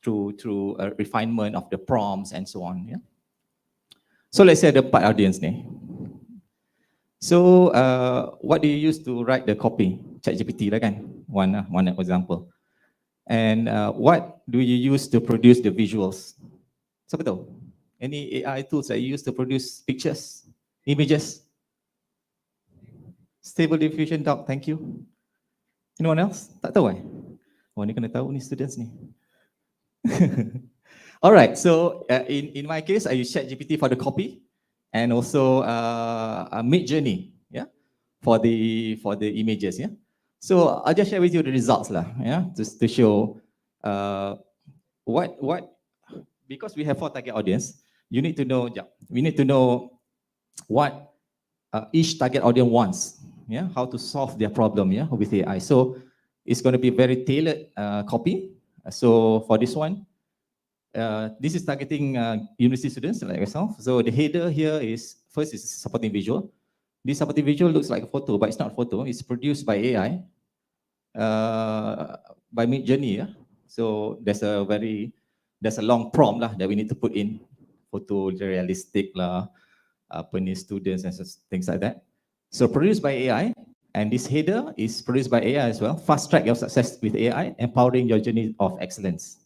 Through a refinement of the prompts and so on. Yeah. So let's say the part audience ni, So what do you use to write the copy? ChatGPT lah kan, one example. And what do you use to produce the visuals? Siapa tahu? Any AI tools that you use to produce pictures, images? Stable Diffusion Doc, thank you. Anyone else? Tak tahu eh? Oh, ni kena tahu ni students ni. All right, so in my case, I use ChatGPT for the copy and also Midjourney, yeah, for the images, yeah. So I'll just share with you the results lah, yeah, just to show what because we have 4 target audience, you need to know, we need to know what each target audience wants, yeah, how to solve their problem, yeah, with AI. So it's going to be very tailored copy. So for this one, this is targeting university students like myself. So the header here is, first is supporting visual. This supporting visual looks like a photo, but it's not a photo. It's produced by AI, by Midjourney. Yeah? So there's a long prompt lah that we need to put in, photo realistic lah, students and things like that. So produced by AI, and this header is produced by AI as well. Fast track your success with AI, empowering your journey of excellence.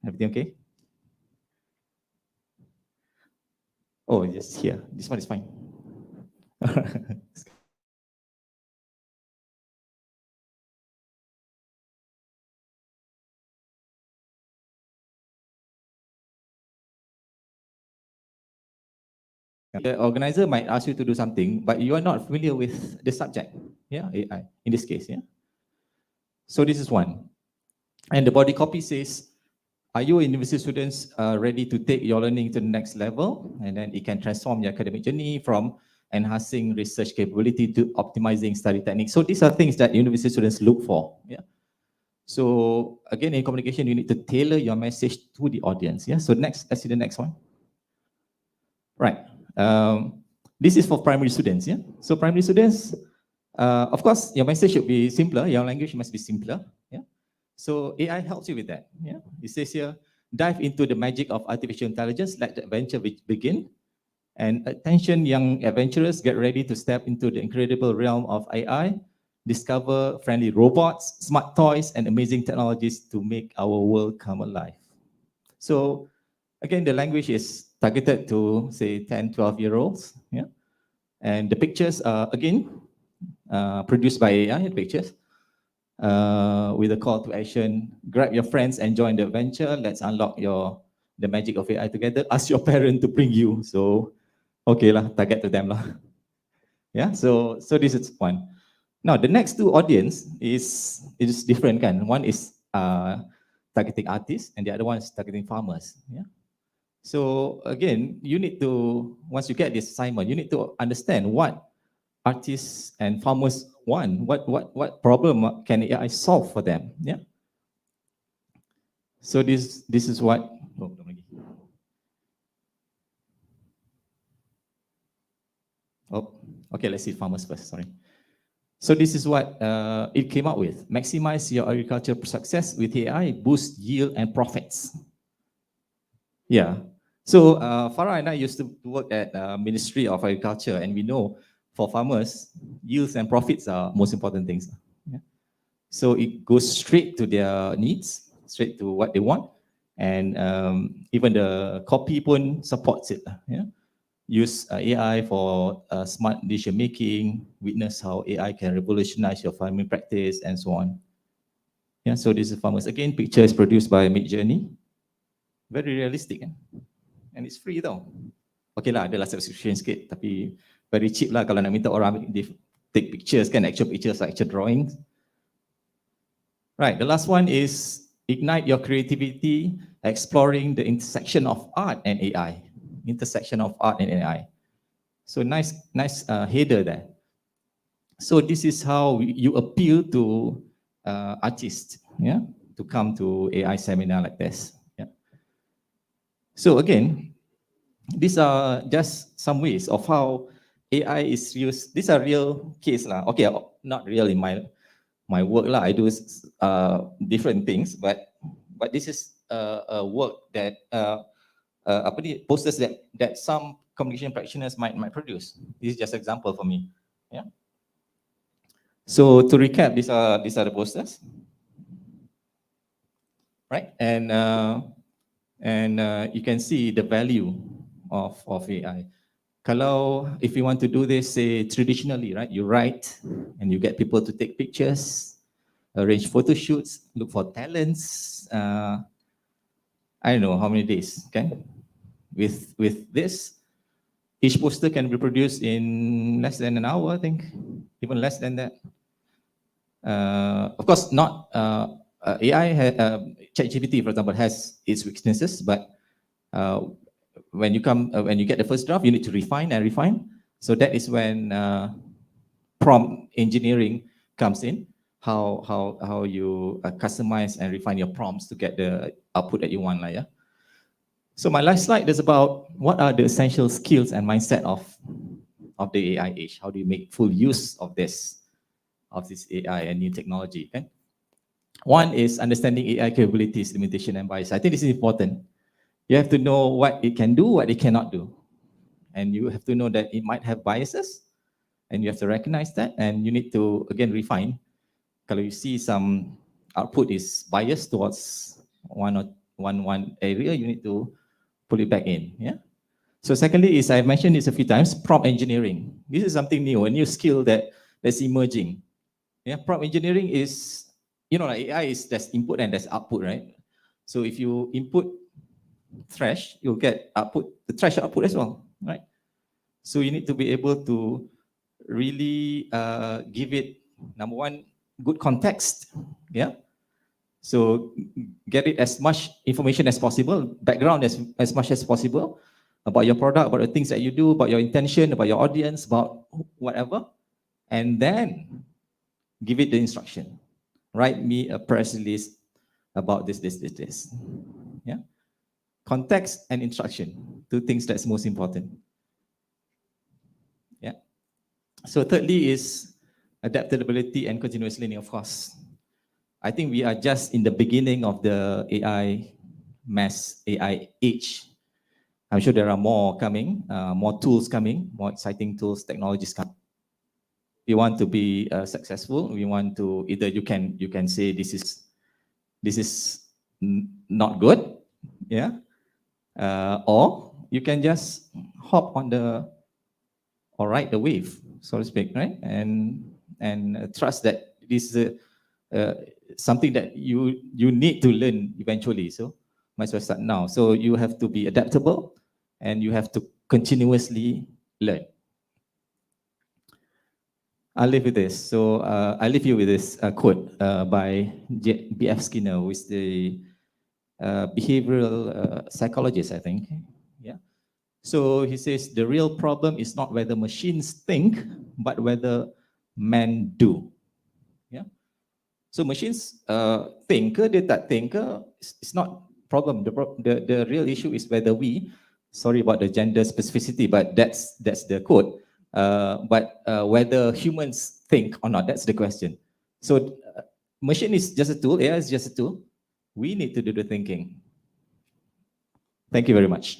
Everything okay? Oh, yes, here. This one is fine. The organizer might ask you to do something, but you are not familiar with the subject, yeah, AI, in this case, yeah. So this is one. And the body copy says, are you university students ready to take your learning to the next level? And then it can transform your academic journey from enhancing research capability to optimizing study techniques. So these are things that university students look for, yeah. So again, in communication, you need to tailor your message to the audience, yeah. So next, let's see the next one. Right. This is for primary students, yeah. So primary students, of course, your message should be simpler. Your language must be simpler, yeah. So AI helps you with that, yeah. It says here, dive into the magic of artificial intelligence, let the adventure begin. And attention, young adventurers, get ready to step into the incredible realm of AI, discover friendly robots, smart toys, and amazing technologies to make our world come alive. So again, the language is targeted to, say, 10, 12-year-olds, yeah. And the pictures are, again, produced by AI, pictures, with a call to action. Grab your friends and join the adventure. Let's unlock the magic of AI together. Ask your parent to bring you. So, okay lah, target to them lah. Yeah, so this is one. Now, the next two audience is different kan. One is targeting artists and the other one is targeting farmers, yeah. So again, you need to, once you get this assignment, you need to understand what artists and farmers want, what problem can AI solve for them, yeah. So this is what, okay, let's see farmers first, sorry. So this is what it came up with. Maximize your agricultural success with AI, boost yield and profits. Yeah. So Farah and I used to work at Ministry of Agriculture, and we know for farmers, yields and profits are most important things. Yeah. So it goes straight to their needs, straight to what they want, and even the copy pun supports it. Yeah. Use AI for smart decision making. Witness how AI can revolutionize your farming practice and so on. Yeah. So this is farmers. Again, picture is produced by Midjourney. Very realistic, kan? And it's free tau. Okay lah, adalah subscription sikit, tapi very cheap lah kalau nak minta orang take pictures kan, actual pictures, actual drawings. Right, the last one is ignite your creativity, exploring the intersection of art and AI. Intersection of art and AI. So nice header there. So this is how you appeal to artists, yeah, to come to AI seminar like this. Yeah. So again, these are just some ways of how AI is used. These are real case lah. Okay, not real in my work lah. I do different things, but this is a work that posters that some communication practitioners might produce. This is just example for me. Yeah. So to recap, these are the posters, right? And you can see the value of AI. Kalau if you want to do this, say traditionally, right? You write and you get people to take pictures, arrange photo shoots, look for talents. I don't know how many days. Okay, with this, each poster can be produced in less than an hour, I think, even less than that. Of course, not AI. ChatGPT, for example, has its weaknesses, but when you get the first draft, you need to refine and refine. So that is when prompt engineering comes in. How you customize and refine your prompts to get the output that you want, like, yeah. So my last slide is about what are the essential skills and mindset of the AI age. How do you make full use of this AI and new technology? Okay? One is understanding AI capabilities, limitation, and bias. I think this is important. You have to know what it can do, what it cannot do. And you have to know that it might have biases, and you have to recognize that, and you need to, again, refine. Kalau you see some output is biased towards one area, you need to pull it back in, yeah? So secondly is, I've mentioned this a few times, prompt engineering. This is something new, a new skill that's emerging. Yeah, prompt engineering is, like AI is there's input and there's output, right? So if you input trash, you'll get output, the trash output as well, right? So you need to be able to really give it, number one, good context, yeah? So get it as much information as possible, background as much as possible about your product, about the things that you do, about your intention, about your audience, about whatever, and then give it the instruction. Write me a press release about this. Yeah? Context and instruction, two things that's most important. Yeah. So thirdly is adaptability and continuous learning, of course. I think we are just in the beginning of the mass AI age. I'm sure there are more coming, more tools coming, more exciting tools, technologies coming. We want to be successful. We want to either you can say this is not good, yeah, or you can just hop on or ride the wave, so to speak, right? And trust that this is something that you need to learn eventually. So might as well start now. So you have to be adaptable, and you have to continuously learn. I'll leave with this. So I'll leave you with this quote by B.F. Skinner, who is the behavioral psychologist, I think. Yeah. So he says, the real problem is not whether machines think, but whether men do. Yeah. So machines think, they tak think, it's not problem. The real issue is whether we, sorry about the gender specificity, but that's the quote. But whether humans think or not, that's the question. So machine is just a tool, AI is just a tool. We need to do the thinking. Thank you very much.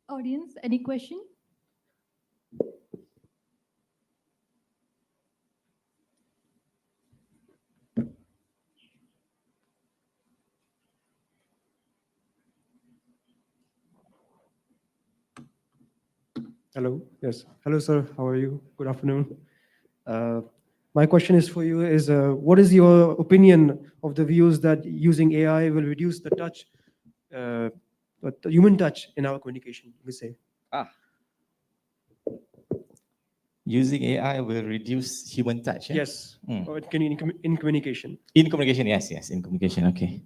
Audience, any question? Hello. Yes. Hello, sir. How are you? Good afternoon. My question is for you is, what is your opinion of the views that using AI will reduce the touch, the human touch in our communication, we say? Using AI will reduce human touch. Yeah? Yes. Or it can in communication. In communication, yes, in communication, okay.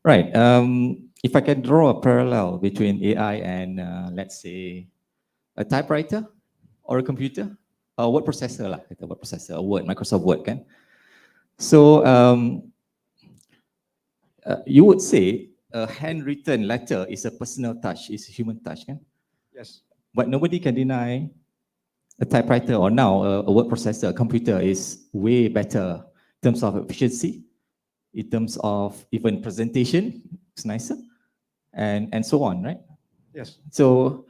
Right. If I can draw a parallel between AI and let's say a typewriter or a computer, a word processor lah, a word processor, a Word, Microsoft Word, kan? So you would say a handwritten letter is a personal touch, is a human touch, kan? Yes. But nobody can deny a typewriter or now a word processor, a computer is way better in terms of efficiency, in terms of even presentation, it's nicer, and so on, right? Yes. So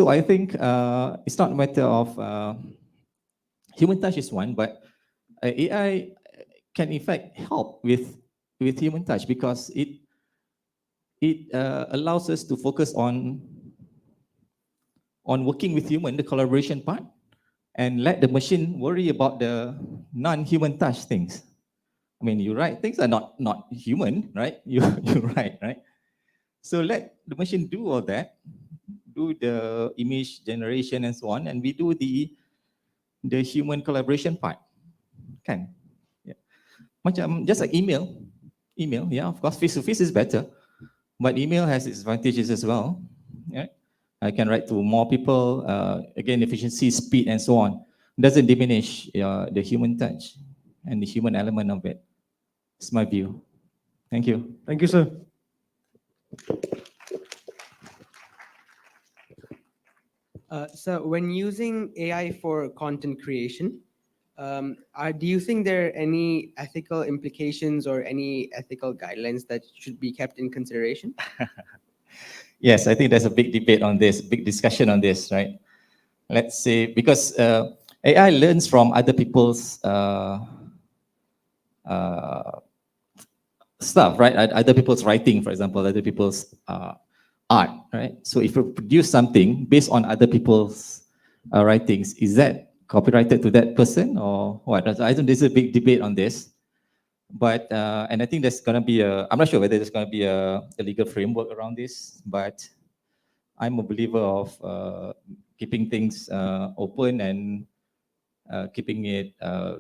I think it's not a matter of human touch is one, but AI can in fact help with human touch because it allows us to focus on working with human, the collaboration part, and let the machine worry about the non-human touch things. I mean, you write things are not human, right? You write, right? So let the machine do all that, do the image generation and so on, and we do the human collaboration part. Kan? Yeah. Macam just like email, yeah, of course, face to face is better, but email has its advantages as well. Yeah. I can write to more people. Again, efficiency, speed, and so on doesn't diminish the human touch and the human element of it. It's my view. Thank you. Thank you, sir. So when using AI for content creation, do you think there are any ethical implications or any ethical guidelines that should be kept in consideration? Yes, I think there's a big debate on this, big discussion on this, right? Let's say, because AI learns from other people's stuff, right? Other people's writing, for example, other people's art, right? So if you produce something based on other people's writings, is that copyrighted to that person or what? I think there's a big debate on this. But, and I think there's going to be I'm not sure whether there's going to be a legal framework around this, but I'm a believer of keeping things open and keeping it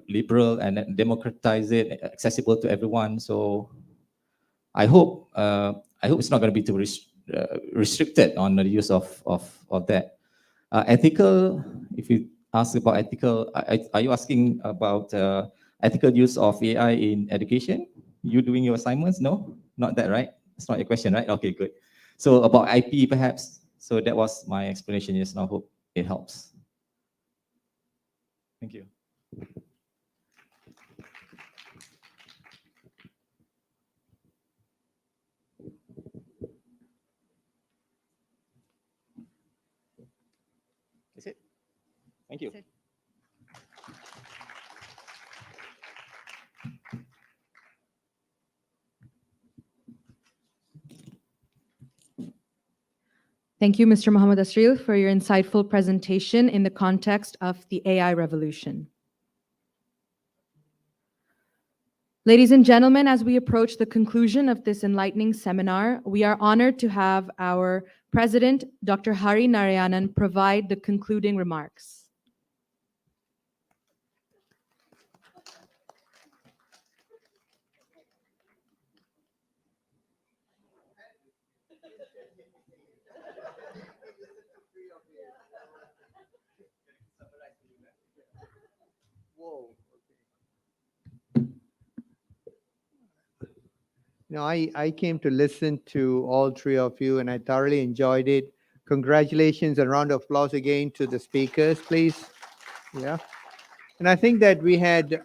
liberal and democratize it, accessible to everyone. So I hope it's not going to be too restricted on the use of that. Ethical, if you ask about ethical, are you asking about ethical use of AI in education? You doing your assignments? No, not that, right? That's not your question, right? Okay, good. So about IP perhaps. So that was my explanation just now. Hope it helps. Thank you. That's it. Thank you. Thank you, Mr. Muhammad Asril, for your insightful presentation in the context of the AI revolution. Ladies and gentlemen, as we approach the conclusion of this enlightening seminar, we are honored to have our President, Dr. Hari Narayanan, provide the concluding remarks. I came to listen to all three of you and I thoroughly enjoyed it. Congratulations and round of applause again to the speakers, please. Yeah. And I think that we had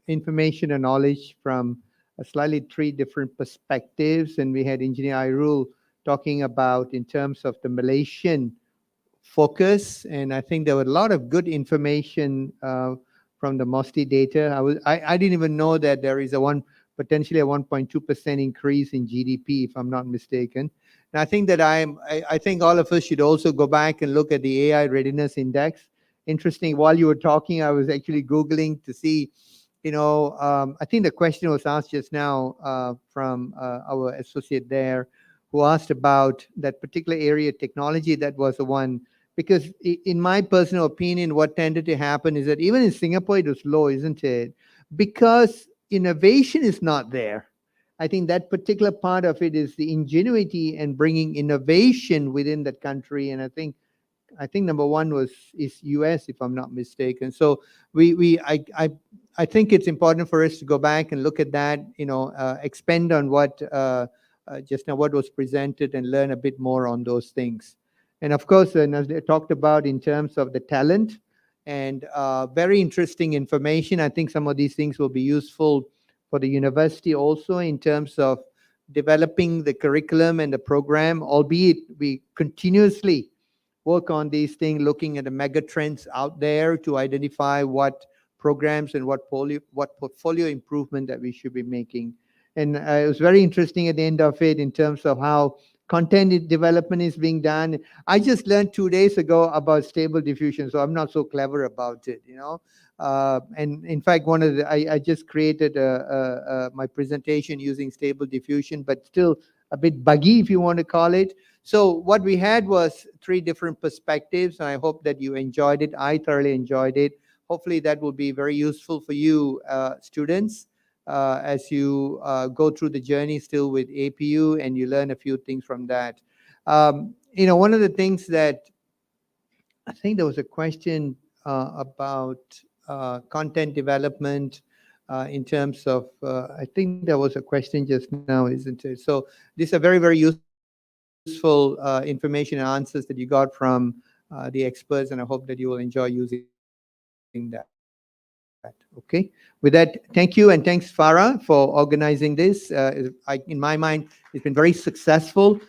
information and knowledge from slightly three different perspectives. And we had Engineer Irul talking about in terms of the Malaysian focus. And I think there were a lot of good information from the MOSTI data. I didn't even know that there is potentially a 1.2% increase in GDP, if I'm not mistaken. And I think that I think all of us should also go back and look at the AI Readiness Index. Interesting, while you were talking, I was actually Googling to see, I think the question was asked just now from our associate there, who asked about that particular area technology. That was the one. Because in my personal opinion, what tended to happen is that even in Singapore, it was low, isn't it? Because innovation is not there. I think that particular part of it is the ingenuity and bringing innovation within that country. And I think number one is US, if I'm not mistaken. So I think it's important for us to go back and look at that, expand on what just now what was presented and learn a bit more on those things. And of course, as they talked about in terms of the talent and very interesting information. I think some of these things will be useful for the university also in terms of developing the curriculum and the program, albeit we continuously work on these things, looking at the mega trends out there to identify what programs and what portfolio improvement that we should be making. And it was very interesting at the end of it in terms of how content development is being done. I just learned 2 days ago about stable diffusion, so I'm not so clever about it, you know. And in fact, I just created my presentation using stable diffusion, but still a bit buggy, if you want to call it. So what we had was 3 different perspectives, and I hope that you enjoyed it. I thoroughly enjoyed it. Hopefully that will be very useful for you, students, as you go through the journey still with APU and you learn a few things from that. You know, one of the things that I think there was a question about content development in terms of, I think there was a question just now, isn't it? So these are very, very useful information and answers that you got from the experts, and I hope that you will enjoy using that. Okay. With that, thank you, and thanks, Farah, for organizing this. In my mind, it's been very successful.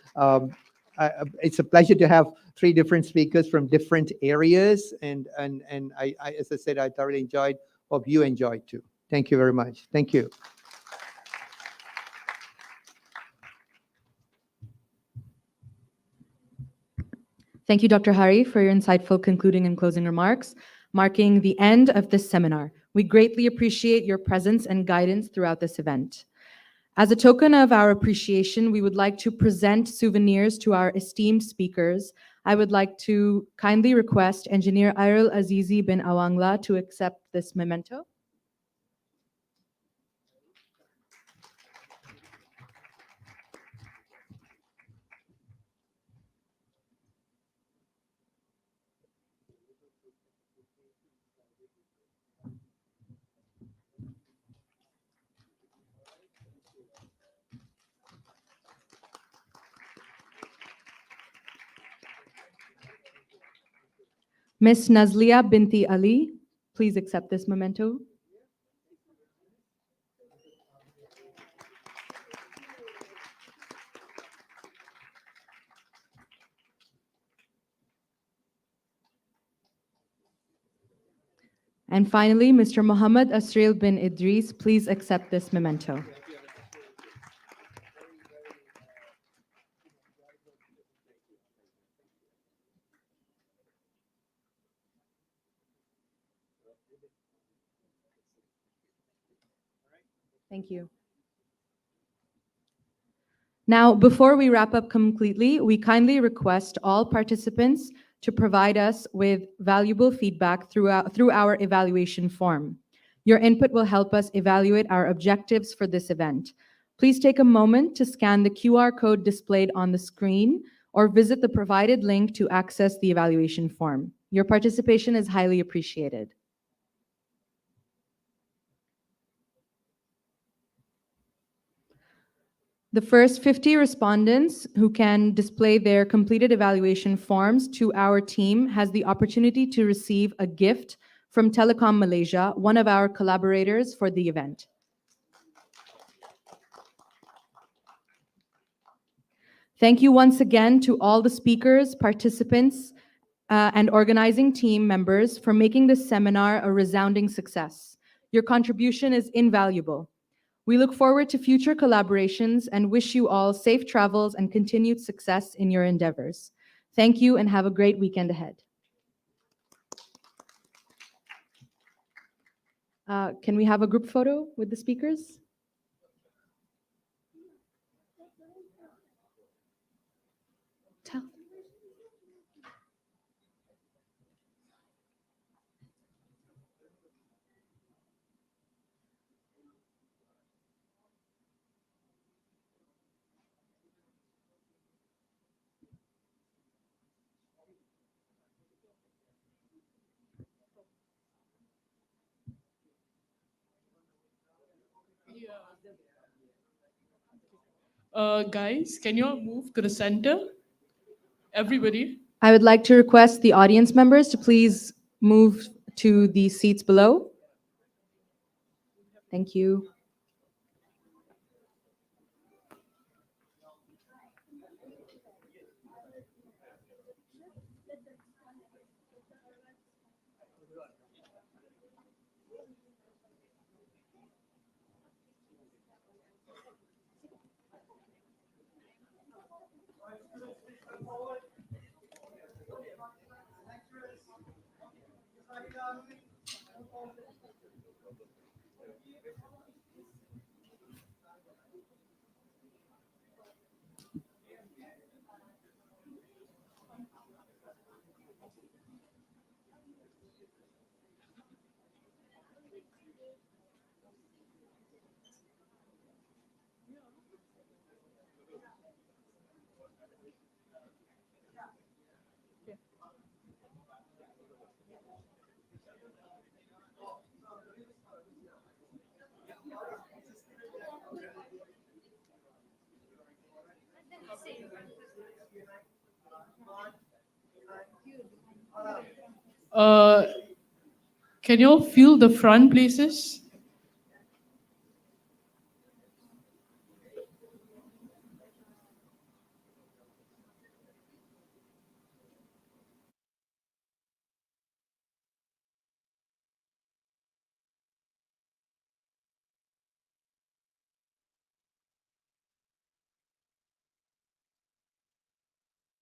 It's a pleasure to have 3 different speakers from different areas, and I, as I said, I thoroughly enjoyed. Hope you enjoyed too. Thank you very much. Thank you. Thank you, Dr. Hari, for your insightful concluding and closing remarks, marking the end of this seminar. We greatly appreciate your presence and guidance throughout this event. As a token of our appreciation, we would like to present souvenirs to our esteemed speakers. I would like to kindly request Engineer Ayrul Azizi bin Awangla to accept this memento. Miss Nazlia Binti Ali, please accept this memento. And finally, Mr. Muhammad Asrail bin Idris, please accept this memento. Thank you. Now, before we wrap up completely, we kindly request all participants to provide us with valuable feedback through our evaluation form. Your input will help us evaluate our objectives for this event. Please take a moment to scan the QR code displayed on the screen or visit the provided link to access the evaluation form. Your participation is highly appreciated. The first 50 respondents who can display their completed evaluation forms to our team has the opportunity to receive a gift from Telecom Malaysia, one of our collaborators for the event. Thank you once again to all the speakers, participants, and organizing team members for making this seminar a resounding success. Your contribution is invaluable. We look forward to future collaborations and wish you all safe travels and continued success in your endeavors. Thank you and have a great weekend ahead. Can we have a group photo with the speakers? Guys, can you all move to the center? Everybody. I would like to request the audience members to please move to the seats below. Thank you. Can you all feel the front places?